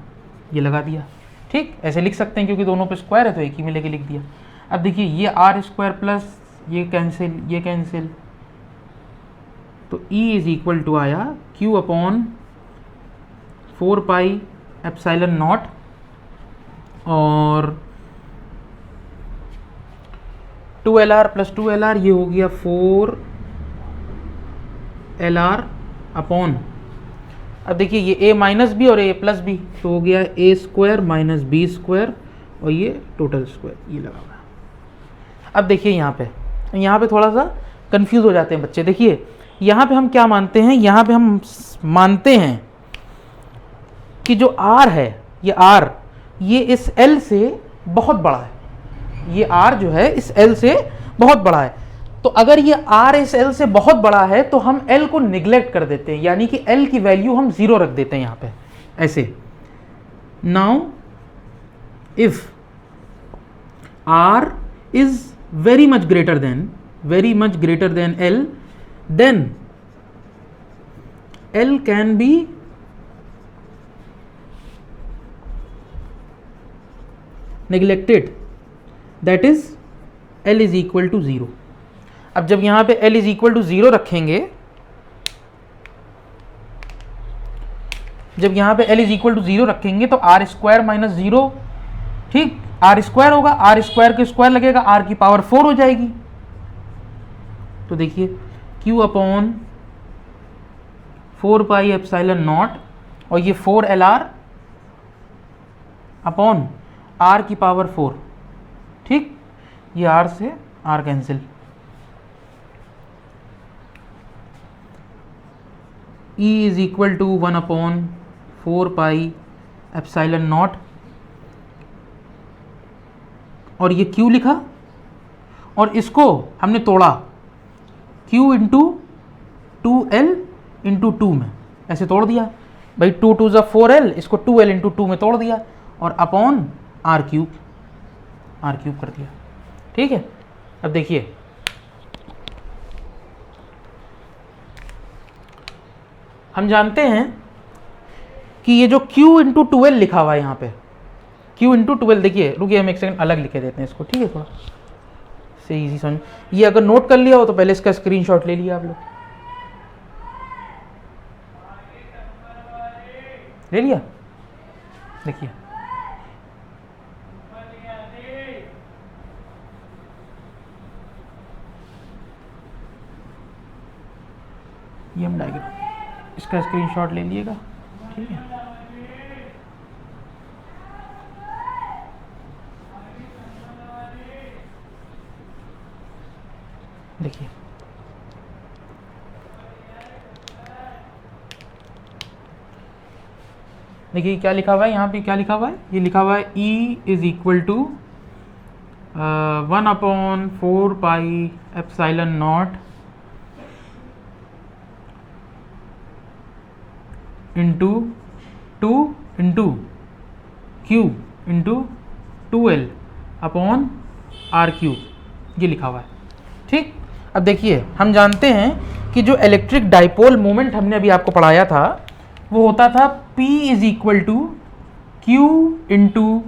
ये लगा दिया, ठीक। ऐसे लिख सकते हैं क्योंकि दोनों पे स्क्वायर है तो एक ही में लेके लिख दिया। अब देखिए ये R स्क्वायर प्लस ये कैंसिल, ये कैंसिल, तो E इज इक्वल टू आया Q अपॉन 4πε0 और 2LR प्लस 2LR, ये हो गया 4LR अपॉन अब देखिए ये ए माइनस बी और ए प्लस बी, तो हो गया ए स्क्वायर माइनस बी स्क्वायर और ये टोटल स्क्वायर ये लगा हुआ है। अब देखिए यहाँ पे थोड़ा सा कंफ्यूज हो जाते हैं बच्चे। देखिए यहाँ पे हम क्या मानते हैं, यहाँ पे हम मानते हैं कि जो आर है ये आर ये इस एल से बहुत बड़ा है, ये आर जो है इस एल से बहुत बड़ा है। तो अगर ये आर इस एल से बहुत बड़ा है तो हम एल को निग्लेक्ट कर देते हैं, यानी कि एल की वैल्यू हम 0 रख देते हैं यहाँ पे ऐसे। Now if R is very much greater than L, then L can be neglected, that is L is equal to 0। अब जब यहां पे L is equal to 0 रखेंगे, जब यहां पे L is equal to 0 रखेंगे तो आर स्क्वायर माइनस 0, ठीक, आर स्क्वायर होगा, आर स्क्वायर के स्क्वायर लगेगा, आर की पावर 4 हो जाएगी। तो देखिए Q upon 4 pi epsilon naught और ये 4 LR अपॉन आर की पावर 4, ठीक, ये आर से R cancel, E is equal to 1 upon 4 pi epsilon naught और ये Q लिखा और इसको हमने तोड़ा Q इंटू 2L इंटू 2 में ऐसे तोड़ दिया भाई, 2 2 ज़ा 4L, इसको 2L इंटू 2 में तोड़ दिया और अपॉन आर क्यूब कर दिया, ठीक है। अब देखिए हम जानते हैं कि ये जो Q इंटू 2L लिखा हुआ है यहाँ पे, Q इंटू 2L, देखिए रुकिए हम एक सेकंड अलग लिखे देते हैं इसको, ठीक है, थोड़ा से इजी समझ। ये अगर नोट कर लिया हो तो पहले इसका स्क्रीनशॉट ले लिया आप लोग, ले लिया, देखिए ये हम डायग्राम इसका स्क्रीनशॉट ले लिएगा, ठीक है। देखिए देखिए क्या लिखा हुआ है यहाँ पे, क्या लिखा हुआ है, ये लिखा हुआ है E is equal to 1 upon 4 pi epsilon naught into 2 into Q into 2L upon R cube, ये लिखा हुआ है, ठीक। अब देखिए हम जानते हैं कि जो इलेक्ट्रिक डाइपोल मोमेंट हमने अभी आपको पढ़ाया था वो होता था P is equal to Q into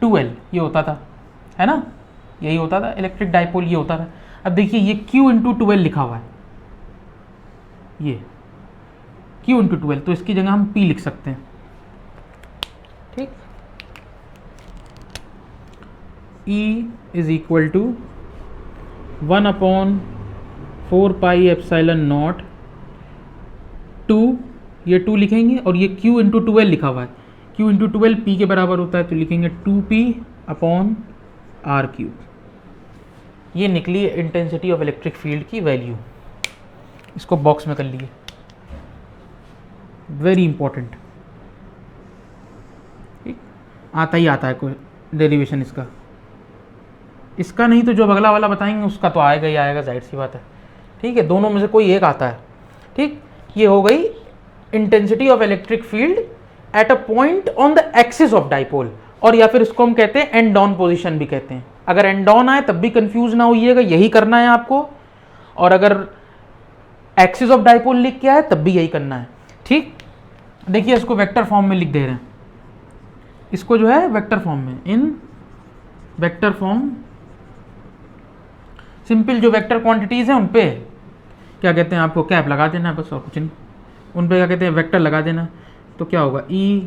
2L, ये होता था, है ना, यही होता था इलेक्ट्रिक डाइपोल, ये होता था। अब देखिए ये Q इंटू 2L लिखा हुआ है, ये Q इंटू 2L, तो इसकी जगह हम P लिख सकते हैं, ठीक। E is equal to 1 upon 4 pi epsilon naught 2, ये 2 लिखेंगे और ये Q इंटू 2L लिखा हुआ है, Q इंटू 2L P के बराबर होता है, तो लिखेंगे 2P अपॉन आर क्यूब। ये निकली इंटेंसिटी ऑफ इलेक्ट्रिक फील्ड की वैल्यू, इसको बॉक्स में कर लिए, वेरी इंपॉर्टेंट, ठीक, आता ही आता है कोई डेरिवेशन इसका नहीं तो जो अगला वाला बताएंगे उसका तो आएगा ही आएगा, जाहिर सी बात है, ठीक है, दोनों में से कोई एक आता है, ठीक। ये हो गई intensity of electric field at a point on the axis of dipole, और या फिर इसको हम कहते हैं एंड ऑन पोजिशन भी कहते हैं। अगर एंड ऑन आए तब भी कंफ्यूज ना होइएगा, यही करना है आपको, और अगर एक्सिस ऑफ डाइपोल लिख के आए तब भी यही करना है, ठीक। देखिए इसको वेक्टर फॉर्म में लिख दे रहे हैं, इसको जो है वेक्टर फॉर्म में, इन वेक्टर फॉर्म, सिंपल जो वेक्टर क्वांटिटीज हैं उन पे क्या कहते हैं, आपको कैप लगा देना है बस, और कुछ नहीं, उन पे क्या कहते हैं वेक्टर लगा देना। तो क्या होगा, E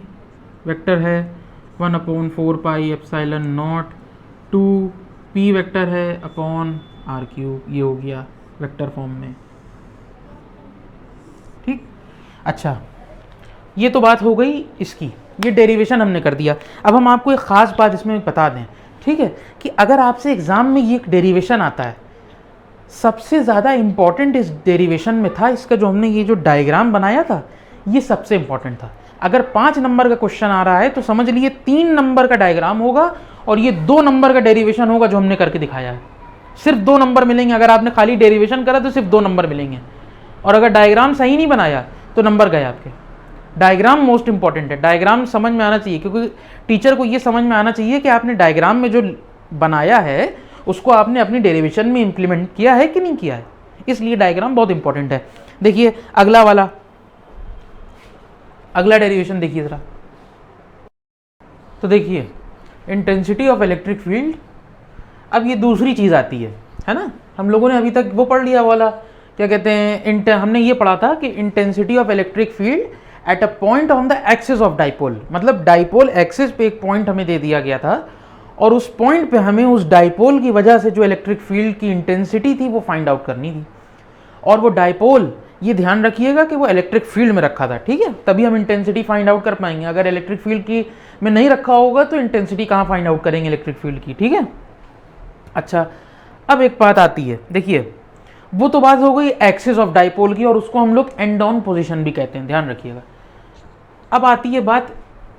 वेक्टर है 1 upon 4 pi epsilon not, 2P vector है अपॉन आर क्यूब, ये हो गया वेक्टर फॉर्म में, ठीक। अच्छा ये तो बात हो गई इसकी, ये डेरिवेशन हमने कर दिया। अब हम आपको एक ख़ास बात इसमें बता दें, ठीक है, कि अगर आपसे एग्ज़ाम में ये एक डेरिवेशन आता है, सबसे ज़्यादा इम्पॉर्टेंट इस डेरिवेशन में था इसका जो हमने ये जो डायग्राम बनाया था, ये सबसे इम्पॉर्टेंट था। अगर 5 नंबर का क्वेश्चन आ रहा है तो समझ लीजिए 3 नंबर का डायग्राम होगा और ये 2 नंबर का डेरिवेशन होगा जो हमने करके दिखाया है। सिर्फ 2 नंबर मिलेंगे। अगर आपने खाली डेरिवेशन करा तो सिर्फ 2 नंबर मिलेंगे, और अगर डायग्राम सही नहीं बनाया तो नंबर गए आपके। डायग्राम मोस्ट इंपॉर्टेंट है, डायग्राम समझ में आना चाहिए, क्योंकि टीचर को ये समझ में आना चाहिए कि आपने डायग्राम में जो बनाया है उसको आपने अपनी डेरिवेशन में इंप्लीमेंट किया है कि नहीं किया है, इसलिए डायग्राम बहुत इंपॉर्टेंट है। देखिए अगला वाला, अगला डेरिवेशन देखिए जरा। तो देखिए इंटेंसिटी ऑफ इलेक्ट्रिक फील्ड, अब ये दूसरी चीज़ आती है ना। हम लोगों ने अभी तक वो पढ़ लिया वाला, क्या कहते हैं, हमने ये पढ़ा था कि intensity of electric field at a point on the axis of dipole, मतलब डाइपोल एक्सिस पे एक पॉइंट हमें दे दिया गया था और उस पॉइंट पे हमें उस डाइपोल की वजह से जो इलेक्ट्रिक फील्ड की इंटेंसिटी थी वो फाइंड आउट करनी थी। और वो डाइपोल, ये ध्यान रखिएगा कि वो इलेक्ट्रिक फील्ड में रखा था, ठीक है, तभी हम इंटेंसिटी फाइंड आउट कर पाएंगे। अगर इलेक्ट्रिक फील्ड की में नहीं रखा होगा तो इंटेंसिटी कहाँ फाइंड आउट करेंगे इलेक्ट्रिक फील्ड की, ठीक है। अच्छा, अब एक बात आती है, देखिए वो तो बात हो गई एक्सिस ऑफ डाइपोल की, और उसको हम लोग एंड ऑन पोजीशन भी कहते हैं, ध्यान रखिएगा। अब आती है बात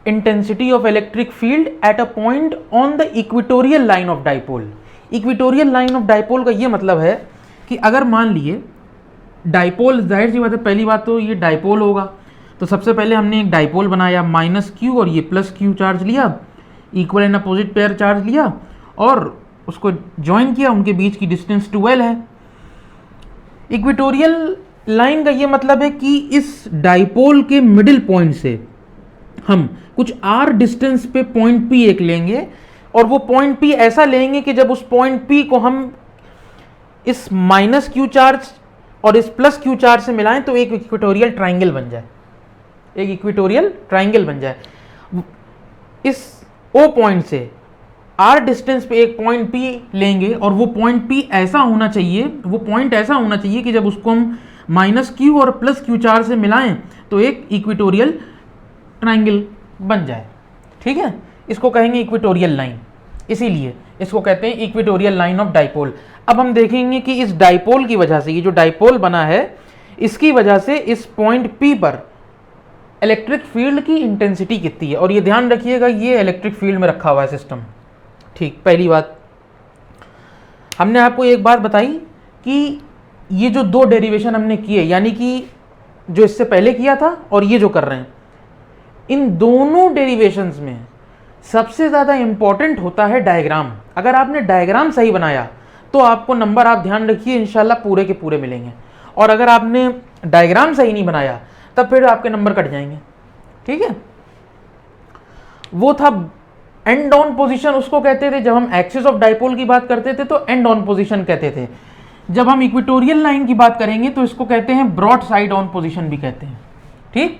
intensity of electric field at a point on the equatorial line of dipole. Equatorial line of dipole का ये मतलब है कि अगर मान लिए डाइपोल, जाहिर सी बात है, पहली बात तो ये डाइपोल होगा, तो सबसे पहले हमने एक डाइपोल बनाया -q और ये +q चार्ज लिया, equal and opposite pair charge लिया और उसको ज्वाइन किया, उनके बीच की डिस्टेंस 12 है। इक्वेटोरियल लाइन का ये मतलब है कि इस डाइपोल के मिडिल पॉइंट से हम कुछ r डिस्टेंस पे पॉइंट P एक लेंगे, और वो पॉइंट P ऐसा लेंगे कि जब उस पॉइंट P को हम इस -q चार्ज और इस +q चार्ज से मिलाएं तो एक इक्वेटोरियल ट्राइंगल बन जाए, एक इक्वेटोरियल ट्राइंगल बन जाए। इस O पॉइंट से r डिस्टेंस पे एक पॉइंट P लेंगे और वो पॉइंट P ऐसा होना चाहिए, वो पॉइंट ऐसा होना चाहिए कि जब उसको हम -q और +q चार्ज से मिलाएं तो एक इक्वेटोरियल ट्राइंगल बन जाए, ठीक है। इसको कहेंगे इक्वेटोरियल लाइन, इसीलिए इसको कहते हैं इक्वेटोरियल लाइन ऑफ डाइपोल। अब हम देखेंगे कि इस डाइपोल की वजह से, ये जो डाइपोल बना है इसकी वजह से इस पॉइंट P पर इलेक्ट्रिक फील्ड की इंटेंसिटी कितनी है, और ये ध्यान रखिएगा ये इलेक्ट्रिक फील्ड में रखा हुआ है सिस्टम, ठीक। पहली बात हमने आपको एक बात बताई कि ये जो 2 डेरिवेशन हमने किए, यानी कि जो इससे पहले किया था और ये जो कर रहे हैं, इन दोनों डेरिवेशंस में सबसे ज़्यादा इंपॉर्टेंट होता है डायग्राम। अगर आपने डायग्राम सही बनाया तो आपको नंबर, आप ध्यान रखिए, इंशाल्लाह पूरे के पूरे मिलेंगे, और अगर आपने डायग्राम सही नहीं बनाया तब फिर आपके नंबर कट जाएंगे, ठीक है। वो था एंड ऑन पोजीशन, उसको कहते थे। जब हम एक्सिस ऑफ डाइपोल की बात करते थे तो एंड ऑन पोजीशन कहते थे। जब हम इक्वेटोरियल लाइन की बात करेंगे तो इसको कहते हैं ब्रॉड साइड ऑन पोजीशन भी कहते हैं, ठीक।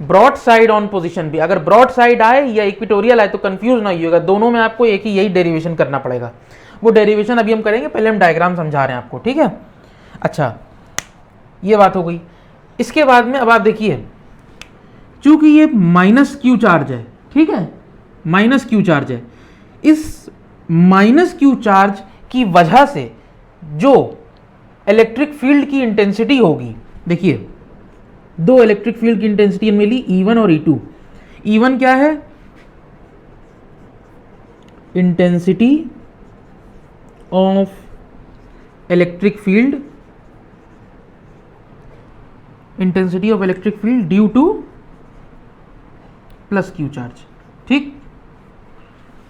ब्रॉड साइड ऑन पोजीशन भी, अगर ब्रॉड साइड आए या इक्वेटोरियल आए तो कंफ्यूज ना होइएगा, दोनों में आपको एक ही यही डेरिवेशन करना पड़ेगा। वो डेरिवेशन अभी हम करेंगे, पहले हम डायग्राम समझा रहे हैं आपको, ठीक है। अच्छा, ये बात हो गई। इसके बाद में अब आप देखिए, चूंकि ये -q चार्ज है, ठीक है, -q चार्ज है, इस -q चार्ज की वजह से जो इलेक्ट्रिक फील्ड की इंटेंसिटी होगी, देखिए 2 इलेक्ट्रिक फील्ड की इंटेंसिटी मिली, E1 और E2। E1 क्या है? Intensity of electric field, intensity of electric field due to +q charge, ठीक,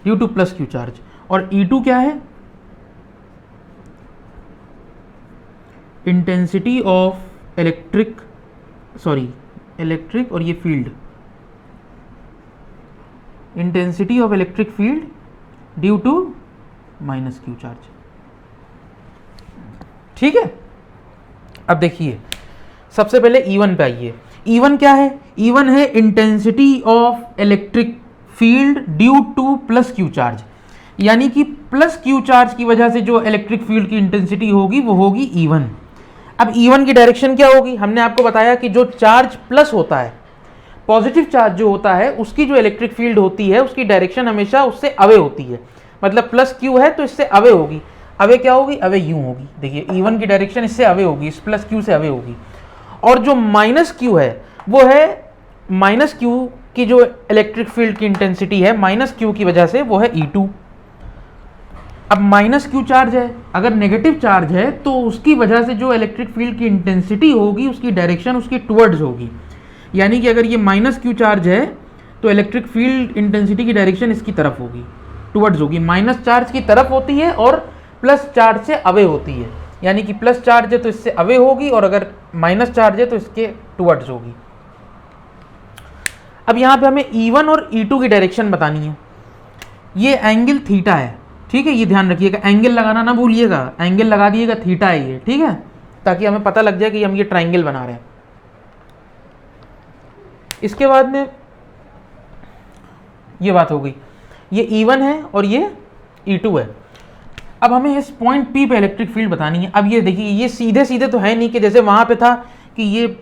ड्यू टू +q चार्ज। और E2 क्या है? इंटेंसिटी ऑफ इलेक्ट्रिक और ये field, intensity of electric field due to -q charge, ठीक है। अब देखिए सबसे पहले E1 पे आइए। E1 क्या है? E1 है intensity of electric field due to +q charge, यानी कि +q चार्ज की वजह से जो इलेक्ट्रिक फील्ड की इंटेंसिटी होगी वो होगी E1। अब E1 की डायरेक्शन क्या होगी? हमने आपको बताया कि जो चार्ज प्लस होता है पॉजिटिव चार्ज जो होता है उसकी जो इलेक्ट्रिक फील्ड होती है उसकी डायरेक्शन हमेशा उससे अवे होती है। मतलब प्लस क्यू है तो इससे अवे होगी, अवे क्या होगी, अवे यूं होगी। देखिए E1 की डायरेक्शन इससे अवे होगी, इस प्लस क्यू से अवे होगी। और जो माइनस क्यू है वो है माइनस क्यू की जो इलेक्ट्रिक फील्ड की इंटेंसिटी है माइनस क्यू की वजह से वो है E2। अब माइनस क्यू चार्ज है, अगर नेगेटिव चार्ज है तो उसकी वजह से जो इलेक्ट्रिक फील्ड की इंटेंसिटी होगी उसकी डायरेक्शन उसकी टुवर्ड्स होगी। यानी कि अगर ये माइनस क्यू चार्ज है तो इलेक्ट्रिक फील्ड इंटेंसिटी की डायरेक्शन इसकी तरफ होगी, टुवर्ड्स होगी। माइनस चार्ज की तरफ होती है और प्लस चार्ज से अवे होती है। यानी कि प्लस चार्ज है तो इससे अवे होगी और अगर माइनस चार्ज है तो इसके टुवर्ड्स होगी। अब यहाँ पे हमें E1 और E2 की डायरेक्शन बतानी है। ये एंगल थीटा है, ठीक है, ये ध्यान रखिएगा, एंगल लगाना ना भूलिएगा, एंगल लगा दिएगा थीटा है ये, ठीक है, ताकि हमें पता लग जाए कि हम ये ट्राइंगल बना रहे हैं। इसके बाद में ये बात हो गई, ये E1 है और ये E2 है। अब हमें इस पॉइंट P पे इलेक्ट्रिक फील्ड बतानी है। अब ये देखिए, ये सीधे सीधे तो है नहीं कि जैसे वहां पे था कि ये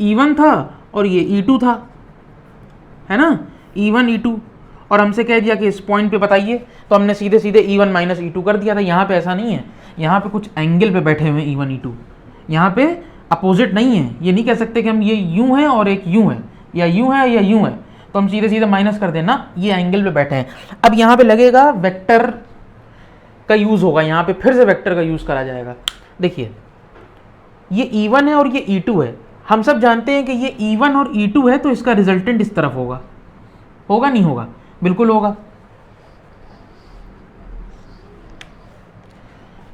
E1 था और ये E2 था, है ना, E1 E2, और हमसे कह दिया कि इस पॉइंट पे बताइए, तो हमने सीधे सीधे E1 माइनस E2 कर दिया था। यहाँ पे ऐसा नहीं है, यहाँ पे कुछ एंगल पे बैठे हुए हैं E1 E2, यहाँ पे अपोजिट नहीं है। ये नहीं कह सकते कि हम ये यूं है और एक यूं है, या यूं है या यूं है, तो हम सीधे सीधे माइनस कर देना, ये एंगल पे बैठे हैं। अब यहाँ पे लगेगा वेक्टर का यूज होगा, यहाँ पे फिर से वेक्टर का यूज करा जाएगा। देखिए ये E1 है और ये E2 है, हम सब जानते हैं कि ये E1 और E2 है तो इसका रिजल्टेंट इस तरफ होगा, होगा नहीं होगा, बिल्कुल होगा।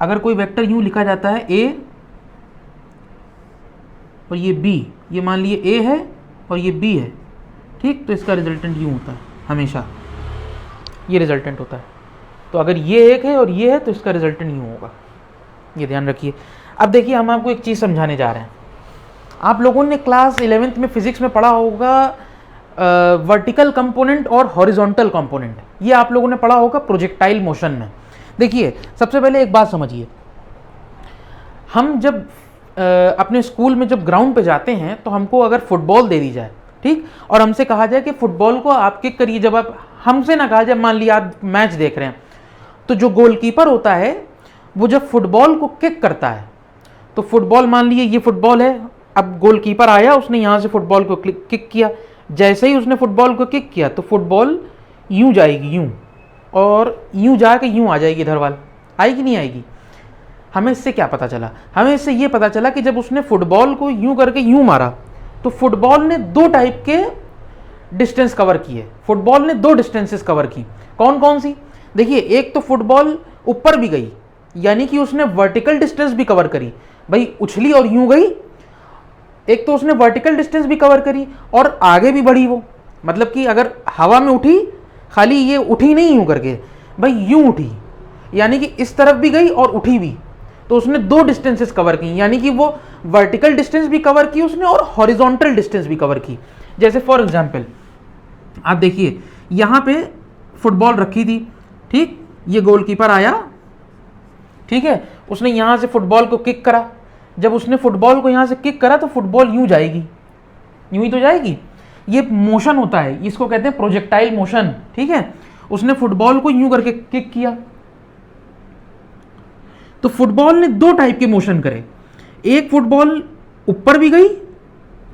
अगर कोई वेक्टर यूं लिखा जाता है A और ये B, ये मान लिए A है और ये B है, ठीक, तो इसका रिजल्टेंट यूं होता है हमेशा, ये रिजल्टेंट होता है। तो अगर ये एक है और ये है तो इसका रिजल्टेंट यूं होगा, ये ध्यान रखिए। अब देखिए हम आपको एक चीज़ समझाने जा रहे हैं। आप लोगों ने क्लास 11th में फिजिक्स में पढ़ा होगा वर्टिकल कंपोनेंट और हॉरिजॉन्टल कंपोनेंट, ये आप लोगों ने पढ़ा होगा प्रोजेक्टाइल मोशन में। देखिए सबसे पहले एक बात समझिए, हम जब अपने स्कूल में जब ग्राउंड पे जाते हैं तो हमको अगर फुटबॉल दे दी जाए, ठीक, और हमसे कहा जाए कि फुटबॉल को आप किक करिए, जब आप, हमसे ना कहा जाए, मान लिया आप मैच देख रहे हैं, तो जो गोलकीपर होता है वो जब फुटबॉल को किक करता है, तो फुटबॉल, मान लिए ये फुटबॉल है, अब गोलकीपर आया, उसने यहाँ से फुटबॉल को किक किया, जैसे ही उसने फुटबॉल को किक किया तो फुटबॉल यूं जाएगी, यूं, और यूं जाके यूं आ जाएगी इधर वाल, आएगी नहीं आएगी। हमें इससे क्या पता चला, हमें इससे ये पता चला कि जब उसने फुटबॉल को यूं करके यूं मारा तो फुटबॉल ने दो टाइप के डिस्टेंस कवर किए, फुटबॉल ने दो डिस्टेंसेस कवर की। कौन कौन सी? देखिए एक तो फुटबॉल ऊपर भी गई, यानी कि उसने वर्टिकल डिस्टेंस भी कवर करी, भाई उछली और यूं गई, एक तो उसने वर्टिकल डिस्टेंस भी कवर करी और आगे भी बढ़ी वो, मतलब कि अगर हवा में उठी, खाली ये उठी नहीं यूं करके, भाई यूं उठी, यानी कि इस तरफ भी गई और उठी भी, तो उसने दो डिस्टेंसेस कवर की, यानी कि वो वर्टिकल डिस्टेंस भी कवर की उसने और हॉरिजॉन्टल डिस्टेंस भी कवर की। जैसे फॉर एग्जांपल आप देखिए यहाँ पे फुटबॉल रखी थी, ठीक, ये गोलकीपर आया, ठीक है, उसने यहाँ से फुटबॉल को किक करा, जब उसने फुटबॉल को यहाँ से किक करा तो फुटबॉल यूं जाएगी, यूं ही तो जाएगी, ये मोशन होता है, इसको कहते हैं प्रोजेक्टाइल मोशन, ठीक है। उसने फुटबॉल को यूं करके किक किया, तो फुटबॉल ने दो टाइप के मोशन करे, एक फुटबॉल ऊपर भी गई,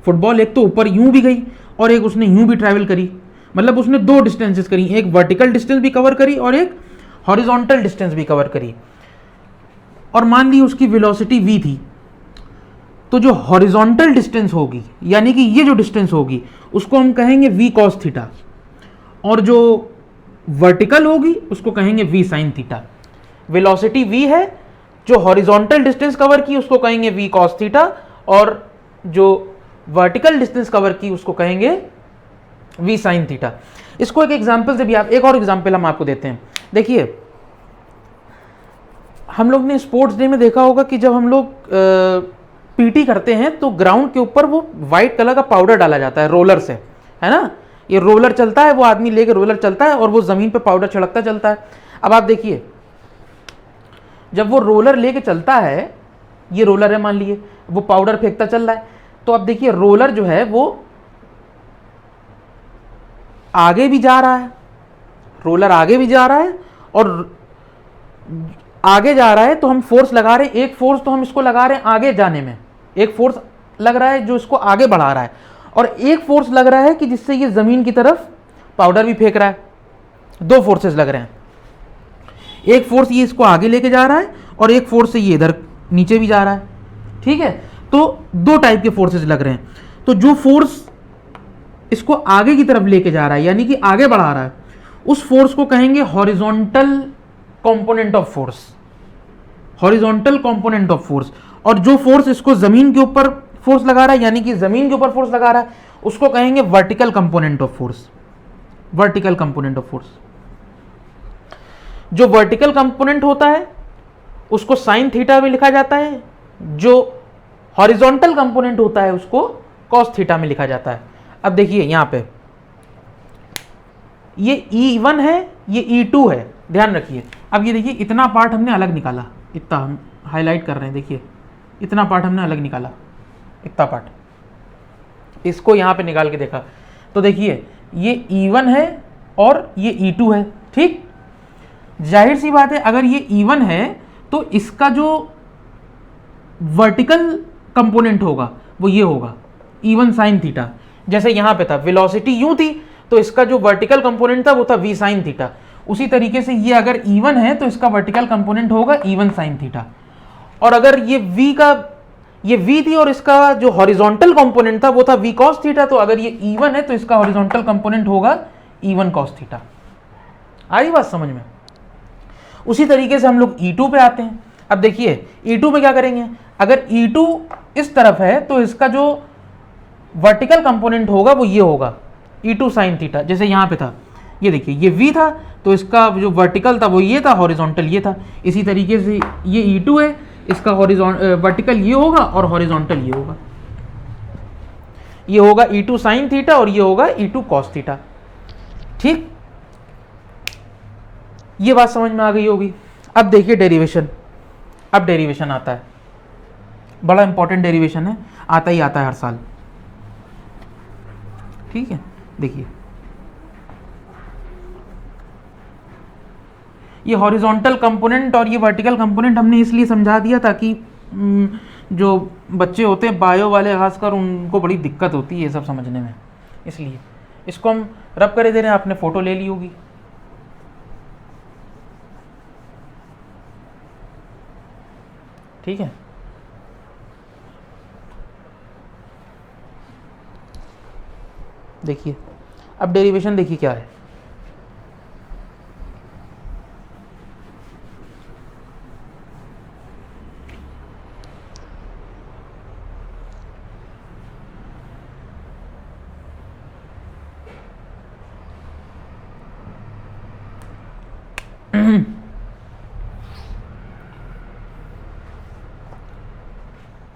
फुटबॉल एक तो ऊपर यूं भी गई और एक उसने यूं भी ट्रैवल करी, मतलब उसने दो डिस्टेंसेस करी, एक वर्टिकल डिस्टेंस भी कवर करी और एक हॉरिजॉन्टल डिस्टेंस भी कवर करी। और मान ली उसकी वेलोसिटी v थी, तो जो हॉरिजॉन्टल डिस्टेंस होगी, यानी कि ये जो डिस्टेंस होगी, उसको हम कहेंगे v cos थीटा, और जो वर्टिकल होगी उसको कहेंगे v sin theta. Velocity v है, जो हॉरिजॉन्टल डिस्टेंस कवर की उसको कहेंगे v cos थीटा, और जो वर्टिकल डिस्टेंस कवर की उसको कहेंगे v sin थीटा। इसको एक एग्जांपल से भी आप, एक और एग्जांपल हम आपको देते हैं। देखिए हम लोग ने स्पोर्ट्स डे में देखा होगा कि जब हम लोग पीटी करते हैं तो ग्राउंड के ऊपर वो वाइट कलर का पाउडर डाला जाता है रोलर से, है ना, ये रोलर चलता है, वो आदमी लेके रोलर चलता है और वो जमीन पे पाउडर छिड़कता चलता है। अब आप देखिए जब वो रोलर लेके चलता है, ये रोलर है मान लिए, वो पाउडर फेंकता चल रहा है, तो अब देखिए रोलर जो है वो आगे भी जा रहा है, रोलर आगे भी जा रहा है और आगे जा रहा है तो हम फोर्स लगा रहे हैं, एक फोर्स तो हम इसको लगा रहे हैं आगे जाने में, एक फोर्स लग रहा है जो इसको आगे बढ़ा रहा है, और एक फोर्स लग रहा है कि जिससे ये जमीन की तरफ पाउडर भी फेंक रहा है। दो फोर्सेस लग रहे हैं, एक फोर्स ये इसको आगे लेके जा रहा है और एक फोर्स से ये इधर नीचे भी जा रहा है। ठीक है, तो दो टाइप के फोर्सेस लग रहे हैं। तो जो फोर्स इसको आगे की तरफ लेके जा रहा है यानी कि आगे बढ़ा रहा है, उस फोर्स को कहेंगे horizontal component of force, horizontal component of force. और जो फोर्स इसको जमीन के ऊपर फोर्स लगा रहा है यानी कि जमीन के ऊपर फोर्स लगा रहा है, उसको कहेंगे vertical component of force, vertical component of force. जो वर्टिकल कंपोनेंट होता है उसको साइन थीटा में लिखा जाता है, जो हॉरिजॉन्टल कंपोनेंट होता है उसको कॉस थीटा में लिखा जाता है। अब देखिए यहां पे ये E1 है, ये E2 है, ध्यान रखिए। अब ये देखिए इतना पार्ट हमने अलग निकाला, इतना हम हाईलाइट कर रहे हैं, देखिए इतना पार्ट हमने अलग निकाला, इतना पार्ट इसको यहां पे निकाल के देखा तो देखिए ये E1 है और ये E2 है। ठीक, जाहिर सी बात है अगर ये E1 है तो इसका जो वर्टिकल कंपोनेंट होगा वो ये होगा E1 साइन थीटा। जैसे यहां पे था वेलोसिटी यूं थी तो इसका जो वर्टिकल कंपोनेंट था वो था V साइन थीटा। उसी तरीके से ये अगर E1 है तो इसका वर्टिकल कंपोनेंट होगा E1 साइन थीटा। और अगर ये V थी और इसका जो हॉरिजॉन्टल कंपोनेंट था वो था V cos थीटा, तो अगर ये E1 है तो इसका हॉरिजॉन्टल कंपोनेंट होगा E1 cos थीटा। आई बात समझ में? उसी तरीके से हम लोग E2 पे आते हैं। अब देखिए E2 पे क्या करेंगे, अगर E2 इस तरफ है तो इसका जो वर्टिकल कंपोनेंट होगा वो ये होगा E2 साइन थीटा। जैसे यहाँ पे था, ये देखिए ये V था तो इसका जो वर्टिकल था वो ये था, हॉरिजॉन्टल ये था। इसी तरीके से ये E2 है, इसका वर्टिकल ये होगा और हॉरिजॉन्टल ये होगा, ये होगा E2 साइन थीटा और ये होगा E2 कॉस थीटा। ठीक, ये बात समझ में आ गई होगी। अब देखिए डेरिवेशन, अब डेरिवेशन आता है, बड़ा इंपॉर्टेंट डेरिवेशन है, आता ही आता है हर साल। ठीक है, देखिए ये हॉरिजॉन्टल कंपोनेंट और ये वर्टिकल कंपोनेंट हमने इसलिए समझा दिया ताकि जो बच्चे होते हैं बायो वाले खासकर उनको बड़ी दिक्कत होती है ये सब समझने में, इसलिए इसको हम रब करे दे रहे हैं। आपने फोटो ले ली होगी, ठीक है। देखिए अब डेरिवेशन देखिए क्या है।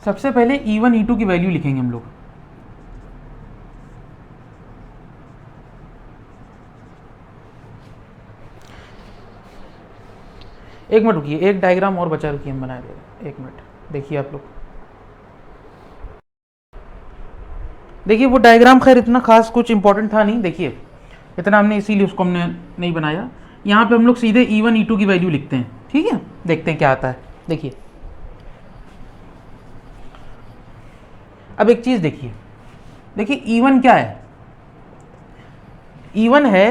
सबसे पहले E1 E2 की वैल्यू लिखेंगे हम लोग। एक मिनट रुकिए, एक डायग्राम और बचा, रुकिए हम बनाए दे, एक मिनट देखिए आप लोग। देखिए वो डायग्राम खैर इतना खास कुछ इंपॉर्टेंट था नहीं, देखिए इतना हमने इसीलिए उसको हमने नहीं बनाया। यहाँ पे हम लोग सीधे E1 E2 की वैल्यू लिखते हैं, ठीक है। देखते हैं क्या आता है। देखिए अब एक चीज़ देखिए, देखिए E1 क्या है, E1 है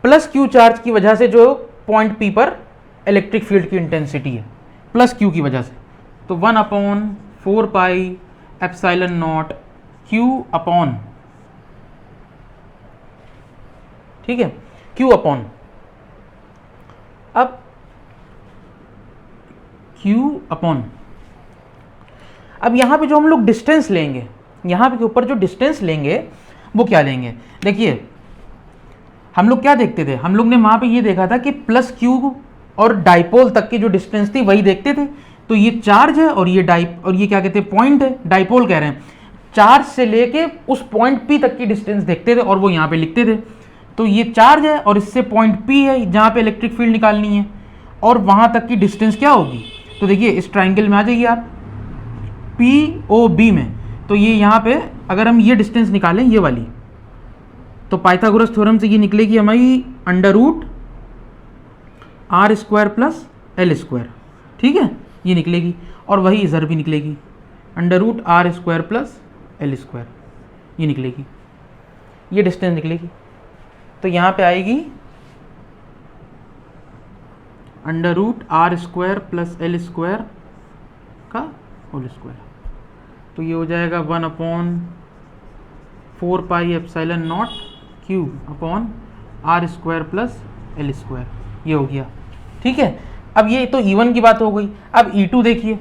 प्लस Q चार्ज की वजह से जो पॉइंट P पर इलेक्ट्रिक फील्ड की इंटेंसिटी है, प्लस Q की वजह से। तो 1/4 pi epsilon naught Q upon, ठीक है, Q अपॉन, अब Q अपॉन, अब यहां पे जो हम लोग डिस्टेंस लेंगे, यहां पे के ऊपर जो डिस्टेंस लेंगे वो क्या लेंगे। देखिए हम लोग क्या देखते थे, हम लोग ने वहां पे ये देखा था कि प्लस Q और डाइपोल तक की जो डिस्टेंस थी वही देखते थे। तो ये चार्ज है और ये और ये क्या कहते हैं, पॉइंट है, डाइपोल कह रहे हैं। चार्ज से लेके उस पॉइंट P तक की डिस्टेंस देखते थे और वो यहाँ पे लिखते थे। तो ये चार्ज है और इससे पॉइंट P है जहाँ पे इलेक्ट्रिक फील्ड निकालनी है, और वहाँ तक की डिस्टेंस क्या होगी। तो देखिए इस ट्राइंगल में आ जाइए आप, POB में, तो ये यहाँ पे अगर हम ये डिस्टेंस निकालें, ये वाली, तो पाइथागोरस थ्योरम से ये निकलेगी हमारी under root R square plus L square, ठीक है, ये निकलेगी। और वही इधर भी निकलेगी, under root R square plus L square, ये निकलेगी, ये डिस्टेंस निकलेगी। तो यहाँ पे आएगी under root R square plus L square का होल स्क्वायर। तो ये हो जाएगा 1/4 pi epsilon naught Q upon R square plus L square, ये हो गया, ठीक है। अब ये तो E1 की बात हो गई। अब E2 देखिए,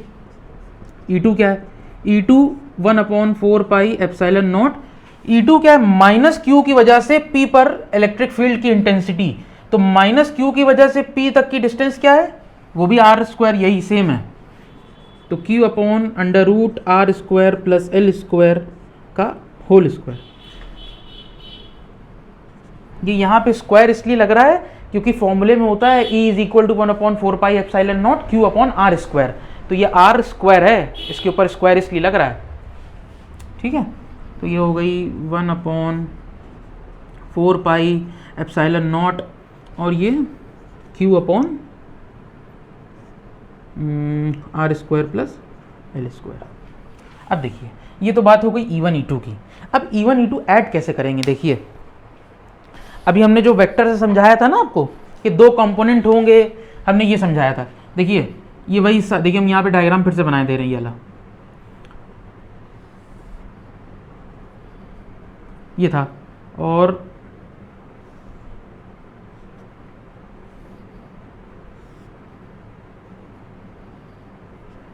E2 क्या है, E2 1/4 pi epsilon not, E2 क्या है, माइनस क्यू की वजह से P पर इलेक्ट्रिक फील्ड की इंटेंसिटी, तो माइनस क्यू की वजह से P तक की डिस्टेंस क्या है, वो भी आर स्क्वायर, यही सेम है। तो Q upon under root R square plus L square का होल स्क्वायर। ये यहाँ पे स्क्वायर इसलिए लग रहा है क्योंकि फॉर्मूले में होता है E is equal to 1/4 pi epsilon naught Q upon R square, तो ये आर स्क्वायर है, इसके ऊपर स्क्वायर इसलिए लग रहा है, ठीक है। तो ये हो गई 1/4 पाई एप्सिलॉन नॉट और ये Q upon R square plus L square. अब देखिए ये तो बात हो गई E1 E2 की। अब E1 E2 ऐड कैसे करेंगे, देखिए अभी हमने जो वेक्टर से समझाया था ना आपको कि दो कंपोनेंट होंगे, हमने ये समझाया था। देखिए ये वही, देखिए हम यहाँ पे डायग्राम फिर से बनाए दे रहे हैं, ये वाला ये था, और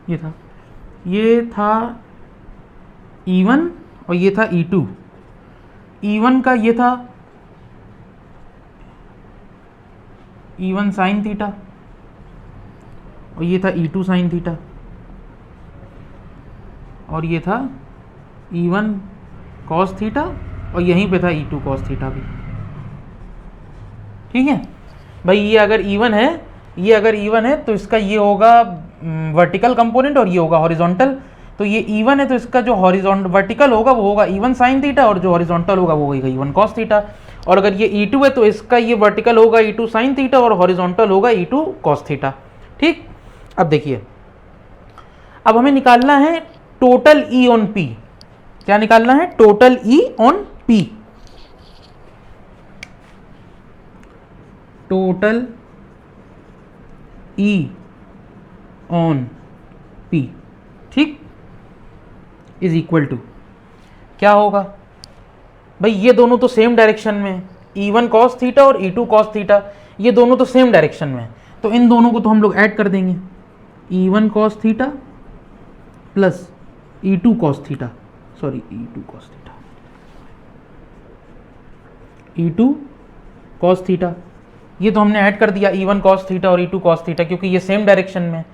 ये था E1 और ये था E2। E1 का ये था E1 साइन थीटा और ये था E2 साइन थीटा, और ये था E1 कॉस थीटा और यहीं पे था E2 कॉस थीटा भी, ठीक है भाई। ये अगर E1 है, ये अगर E1 है तो इसका ये होगा वर्टिकल कंपोनेंट और ये होगा हॉरिजॉन्टल। तो ये E1 है तो इसका जो वर्टिकल होगा वो होगा E1 साइन थीटा और जो हॉरिजॉन्टल होगा वो होगा E1 कॉस थीटा। और अगर ये E2 है तो इसका ये वर्टिकल होगा E2 साइन थीटा और हॉरिजॉन्टल होगा E2 कॉस थीटा, ठीक। अब देखिए, अब हमें निकालना है टोटल E ऑन P। क्या निकालना है, total E on P, total E on P, ठीक, इज इक्वल टू क्या होगा भाई, ये दोनों तो सेम डायरेक्शन में है, E1 कॉस थीटा और E2 कॉस थीटा, ये दोनों तो सेम डायरेक्शन में है, तो इन दोनों को तो हम लोग ऐड कर देंगे, E1 cos theta plus E2 cos theta, sorry E2 cos theta, E2 cos theta, ये तो हमने ऐड कर दिया E1 कॉस थीटा और E2 कॉस थीटा क्योंकि ये सेम डायरेक्शन में है।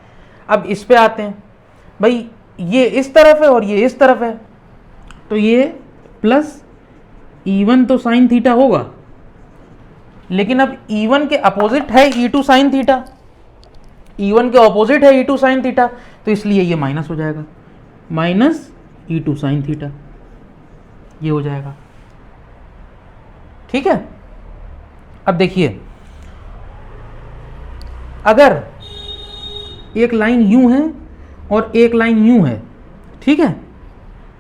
अब इस पे आते हैं भाई, ये इस तरफ है और ये इस तरफ है, तो ये प्लस E1 तो साइन थीटा होगा, लेकिन अब E1 के अपोजिट है E2 साइन थीटा, E1 के अपोजिट है E2 साइन थीटा, तो इसलिए ये माइनस हो जाएगा, माइनस E2 साइन थीटा, ये हो जाएगा, ठीक है। अब देखिए अगर एक लाइन यूं है और एक लाइन यूं है, ठीक है,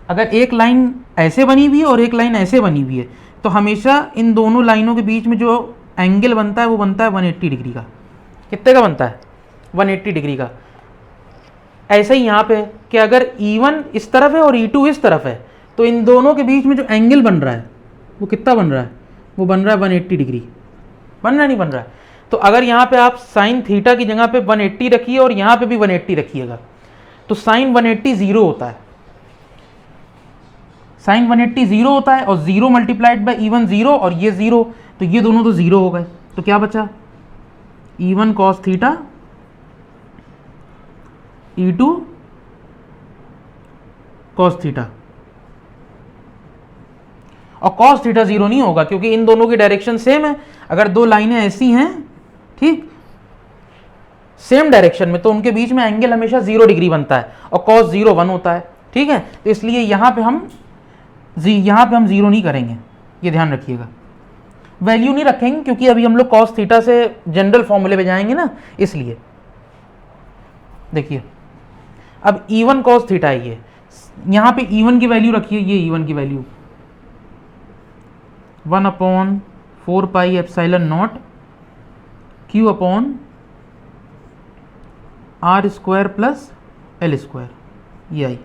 अगर एक लाइन ऐसे बनी हुई है और एक लाइन ऐसे बनी हुई है, तो हमेशा इन दोनों लाइनों के बीच में जो एंगल बनता है वो बनता है 180 डिग्री का। कितने का बनता है, 180 डिग्री का। ऐसे ही यहाँ पे कि अगर E1 इस तरफ है और E2 इस तरफ है, तो इन दोनों के बीच में जो एंगल बन रहा है वो कितना बन रहा है, वो बन रहा है 180 डिग्री, बन रहा है नहीं बन रहा है। तो अगर यहाँ पे आप साइन थीटा की जगह पे 180 रखिए और यहाँ पे भी 180 रखिएगा, तो साइन 180 जीरो होता है, साइन 180 जीरो होता है, और zero multiplied by E1 zero और ये जीरो, तो ये दोनों तो जीरो हो गए, तो क्या बचा, E1 cos theta, E2 cos theta, और कॉस थीटा जीरो नहीं होगा क्योंकि इन दोनों की डायरेक्शन सेम है। अगर दो लाइनें ऐसी हैं, ठीक, सेम डायरेक्शन में, तो उनके बीच में एंगल हमेशा 0 डिग्री बनता है और कॉस 0 1 होता है, ठीक है। तो इसलिए यहाँ पे हम जीरो नहीं करेंगे, ये ध्यान रखिएगा, वैल्यू नहीं रखेंगे क्योंकि अभी हम लोग कॉस थीटा से जनरल फॉर्मूले पे जाएंगे ना, इसलिए। देखिए अब E1 कॉस थीटा है, ये यहां पे E1 की वैल्यू रखिए, ये E1 की value 1/4 pi epsilon naught Q upon R square plus L square, ये आई,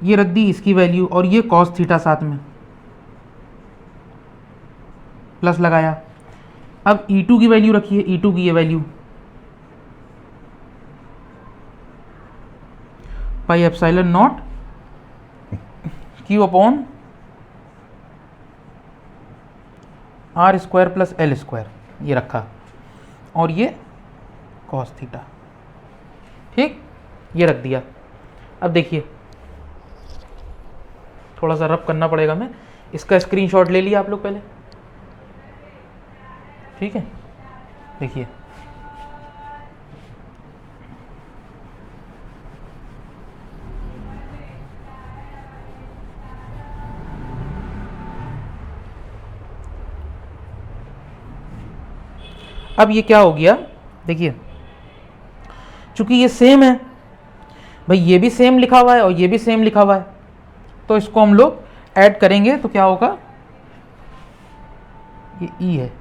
ये रख दी इसकी वैल्यू, और ये कॉस थीटा साथ में प्लस लगाया। अब E2 की वैल्यू रखिए, E2 की ये value pi epsilon naught Q upon R square plus L square, ये रखा, और ये कॉस थीटा, ठीक, ये रख दिया। अब देखिए थोड़ा सा रब करना पड़ेगा, मैं इसका स्क्रीनशॉट ले लिया आप लोग पहले, ठीक है। देखिए अब ये क्या हो गया, देखिए चूंकि ये सेम है भाई, ये भी सेम लिखा हुआ है और ये भी सेम लिखा हुआ है, तो इसको हम लोग ऐड करेंगे तो क्या होगा, ये E है,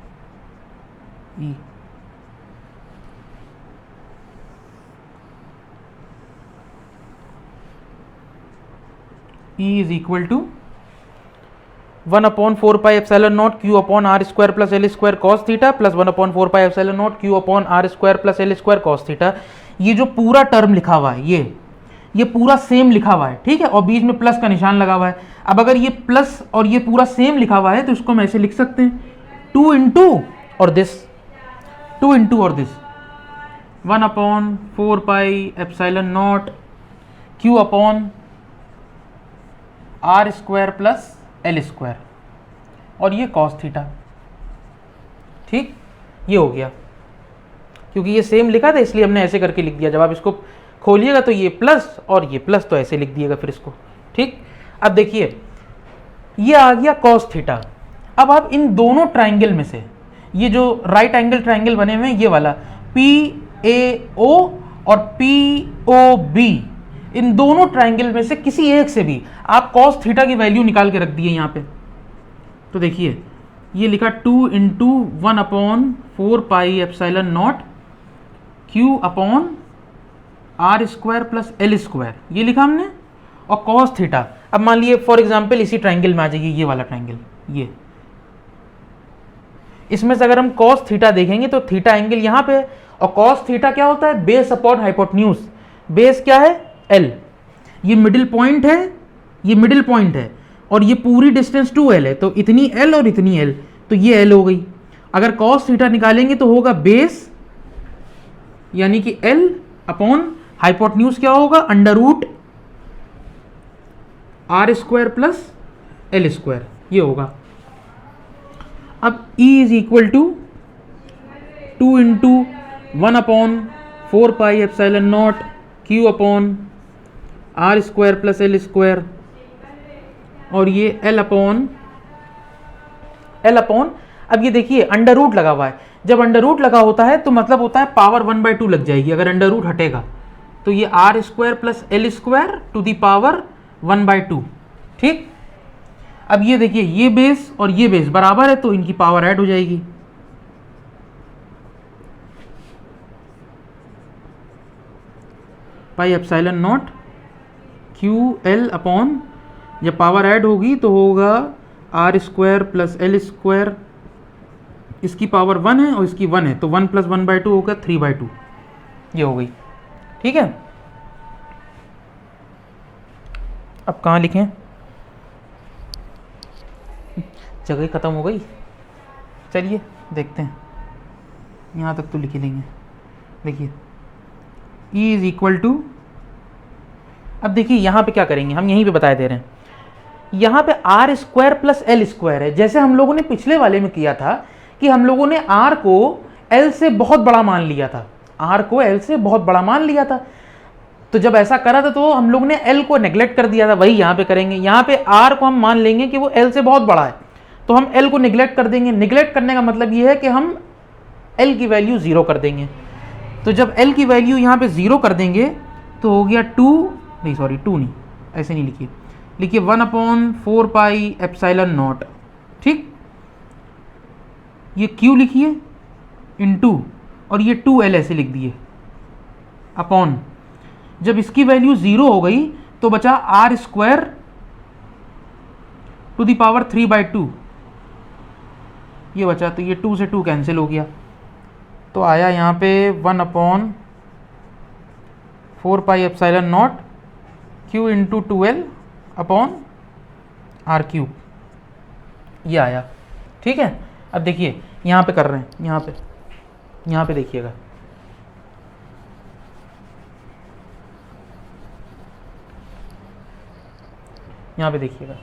E is equal to 1/4 pi epsilon naught Q upon R square plus L square cos theta plus 1/4 pi epsilon naught Q upon R square plus L square cos theta. ये जो पूरा टर्म लिखा हुआ है, ये पूरा सेम लिखा हुआ है, ठीक है, और बीच में प्लस का निशान लगा हुआ है। अब अगर ये प्लस और ये पूरा सेम लिखा हुआ है तो इसको हम ऐसे लिख सकते हैं 2 इंटू और दिस, 2 इंटू और this, 1/4 pi epsilon naught Q upon R square plus L square, और ये कॉस थीटा, ठीक, ये हो गया। क्योंकि ये सेम लिखा था इसलिए हमने ऐसे करके लिख दिया। जब आप इसको खोलिएगा तो ये प्लस और ये प्लस, तो ऐसे लिख दिएगा फिर इसको, ठीक। अब देखिए ये आ गया कॉस थीटा। अब आप इन दोनों ट्राइंगल में से, ये जो राइट एंगल ट्राइंगल बने हुए हैं, ये वाला PAO और POB, इन दोनों ट्राइंगल में से किसी एक से भी आप कॉस थीटा की वैल्यू निकाल के रख दिए यहाँ पे। तो देखिए ये लिखा 2 into 1/4 pi epsilon naught Q upon R square plus L square, ये लिखा हमने, और कॉस थीटा। अब मान लीजिए फॉर एग्जांपल इसी ट्राइंगल में आ जाइए, ये वाला ट्राइंगल, ये इसमें से अगर हम कॉस थीटा देखेंगे तो थीटा एंगल यहाँ पे है, और कॉस थीटा क्या होता है, बेस अपॉन हाइपोटेन्यूज। बेस क्या है, L, ये मिडिल पॉइंट है, ये मिडिल पॉइंट है, और ये पूरी डिस्टेंस 2L है, तो इतनी L और इतनी L, तो ये L हो गई। अगर कॉस थीटा निकालेंगे तो होगा बेस यानी कि L अपॉन हाइपोटेन्यूज क्या होगा, under root R square plus L square, ये होगा। अब E is equal to 2 into 1/4 pi epsilon naught Q upon R square plus L square, और ये L अपॉन, अब ये देखिए अंडर रूट लगा हुआ है। जब अंडर रूट लगा होता है तो मतलब होता है पावर 1/2 लग जाएगी। अगर अंडर रूट हटेगा तो ये R square plus L square to the power 1/2, ठीक। अब ये देखिए ये बेस और ये बेस बराबर है तो इनकी पावर ऐड हो जाएगी। पाई एप्सिलॉन नॉट QL अपॉन, जब पावर ऐड होगी तो होगा R square plus L square, इसकी पावर 1 है और इसकी 1 है, तो 1 प्लस 1/2 होगा 3/2, ये हो गई, ठीक है। अब कहाँ लिखें, जगह खत्म हो गई, चलिए देखते हैं, यहाँ तक तो लिख ही लेंगे। देखिए E इज इक्वल टू, अब देखिए यहाँ पे क्या करेंगे, हम यहीं पे बता दे रहे हैं, यहाँ पे R square plus L square है। जैसे हम लोगों ने पिछले वाले में किया था कि हम लोगों ने R को L से बहुत बड़ा मान लिया था, R को L से बहुत बड़ा मान लिया था। तो जब ऐसा करा था तो हम लोग ने L को नेग्लेक्ट कर दिया था, वही यहाँ पे करेंगे। यहाँ पे R को हम मान लेंगे कि वो L से बहुत बड़ा है, तो हम L को निगलेक्ट कर देंगे। निगलेक्ट करने का मतलब ये है कि हम L की वैल्यू 0 कर देंगे। तो जब L की वैल्यू यहाँ पे 0 कर देंगे तो हो गया 2 नहीं, ऐसे नहीं लिखिए, लिखिए 1/4 पाई एप्सिलॉन नॉट। ठीक, ये Q लिखिए इनटू, और ये 2L ऐसे लिख दिए अपॉन, जब इसकी वैल्यू 0 हो गई तो बचा r² टू द पावर 3/2 ये बचा। तो ये 2 से 2 कैंसिल हो गया, तो आया यहाँ पे 1/4 pi epsilon naught Q into 2L upon r3, ये आया। ठीक है, अब देखिए यहाँ पे कर रहे हैं, यहाँ पे देखिएगा, यहाँ पे देखिएगा,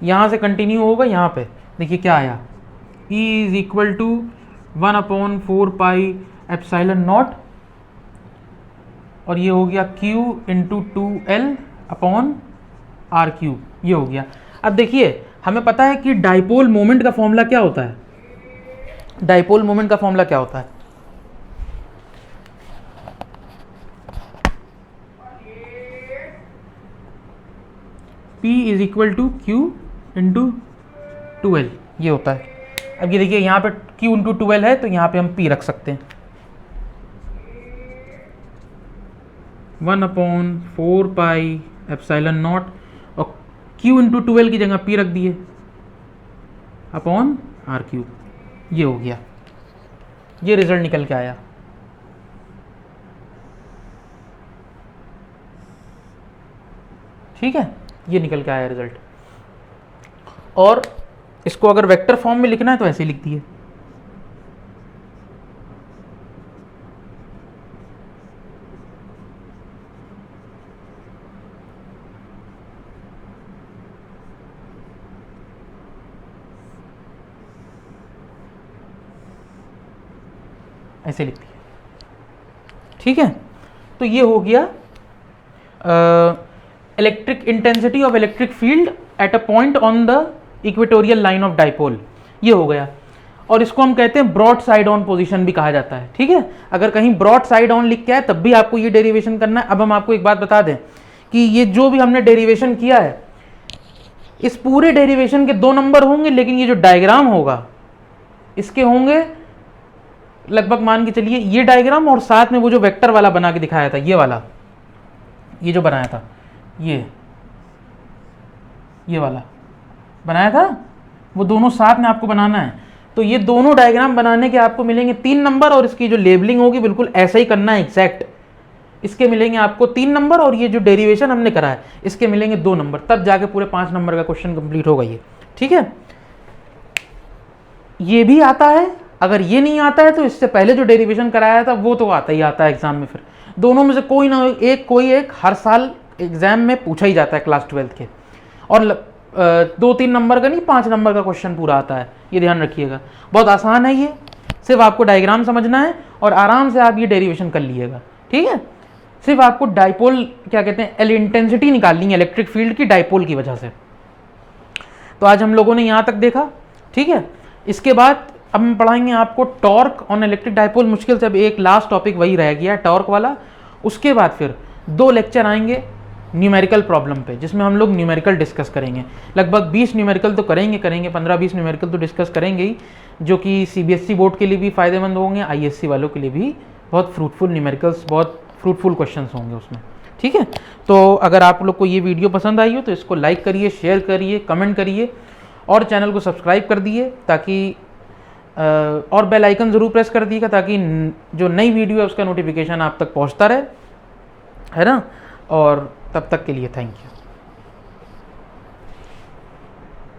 यहाँ से कंटिन्यू होगा, यहाँ पे देखिए क्या आया, E is equal to 1/4 pi epsilon naught, और ये हो गया Q into 2L upon r3, ये हो गया। अब देखिए हमें पता है कि डाइपोल मोमेंट का फॉर्मूला क्या होता है, डाइपोल मोमेंट का फॉर्मूला क्या होता है, P is equal to Q into 2L, ये होता है। अब ये देखिए यहाँ पे Q इंटू 2L है, तो यहाँ पे हम P रख सकते हैं, 1/4 पाई एप्सिलॉन नॉट, और Q इंटू 2L की जगह P रख दिए अपॉन r3, ये हो गया। ये रिजल्ट निकल के आया। ठीक है, ये निकल के आया रिजल्ट। और इसको अगर वेक्टर फॉर्म में लिखना है तो ऐसे लिख दिए, ऐसे लिख दिए। ठीक है, तो ये हो गया electric intensity of electric field at a point on the equatorial line of dipole, ये हो गया। और इसको हम कहते हैं ब्रॉड साइड ऑन पोजीशन भी कहा जाता है। ठीक है, अगर कहीं ब्रॉड साइड ऑन लिख के आए तब भी आपको ये डेरिवेशन करना है। अब हम आपको एक बात बता दें कि ये जो भी हमने डेरिवेशन किया है, इस पूरे डेरिवेशन के 2 नंबर होंगे, लेकिन ये जो डायग्राम होगा इसके होंगे लगभग, मान के चलिए ये डायग्राम और साथ में वो जो वेक्टर वाला बना के दिखाया था, ये वाला, ये जो बनाया था, ये वाला बनाया था, वो दोनों साथ में आपको बनाना है। तो ये दोनों डायग्राम बनाने के आपको मिलेंगे 3 नंबर, और इसकी जो लेबलिंग होगी बिल्कुल ऐसा ही करना है एग्जैक्ट। इसके मिलेंगे आपको 3 नंबर, और ये जो डेरिवेशन हमने करा है इसके मिलेंगे 2 नंबर, तब जाके पूरे 5 नंबर का क्वेश्चन कंप्लीट होगा ये। ठीक है, ये भी आता है। अगर ये नहीं आता है तो इससे पहले जो डेरिवेशन कराया था वो तो आता ही आता है एग्जाम में। फिर दोनों में से कोई ना कोई एक हर साल एग्जाम में पूछा ही जाता है क्लास 12 के, और 2-3 नंबर का नहीं, 5 नंबर का क्वेश्चन पूरा आता है, ये ध्यान रखिएगा। बहुत आसान है ये, सिर्फ आपको डायग्राम समझना है और आराम से आप ये डेरिवेशन कर लीजिएगा। ठीक है, सिर्फ आपको डाइपोल क्या कहते हैं, इंटेंसिटी निकालनी है इलेक्ट्रिक फील्ड की डाइपोल की वजह से। तो आज हम लोगों ने यहाँ तक देखा। ठीक है, इसके बाद अब हम पढ़ाएंगे आपको टॉर्क ऑन इलेक्ट्रिक डाइपोल। मुश्किल से अब एक लास्ट टॉपिक वही रह गया टॉर्क वाला। उसके बाद फिर 2 लेक्चर आएंगे न्यूमेरिकल प्रॉब्लम पे, जिसमें हम लोग न्यूमेरिकल डिस्कस करेंगे। लगभग 20 न्यूमेरिकल तो करेंगे 15-20 न्यूमेरिकल तो डिस्कस करेंगे ही, जो कि CBSE बोर्ड के लिए भी फ़ायदेमंद होंगे, ISC वालों के लिए भी बहुत फ्रूटफुल न्यूमेरिकल्स, बहुत फ्रूटफुल क्वेश्चंस होंगे उसमें। ठीक है, तो अगर आप लोग को ये वीडियो पसंद आई हो तो इसको लाइक करिए, शेयर करिए, कमेंट करिए, और चैनल को सब्सक्राइब कर दिए, ताकि और बेल आइकन ज़रूर प्रेस कर दिएगा, ताकि जो नई वीडियो है उसका नोटिफिकेशन आप तक पहुंचता रहे, है ना। और तब तक के लिए थैंक यू।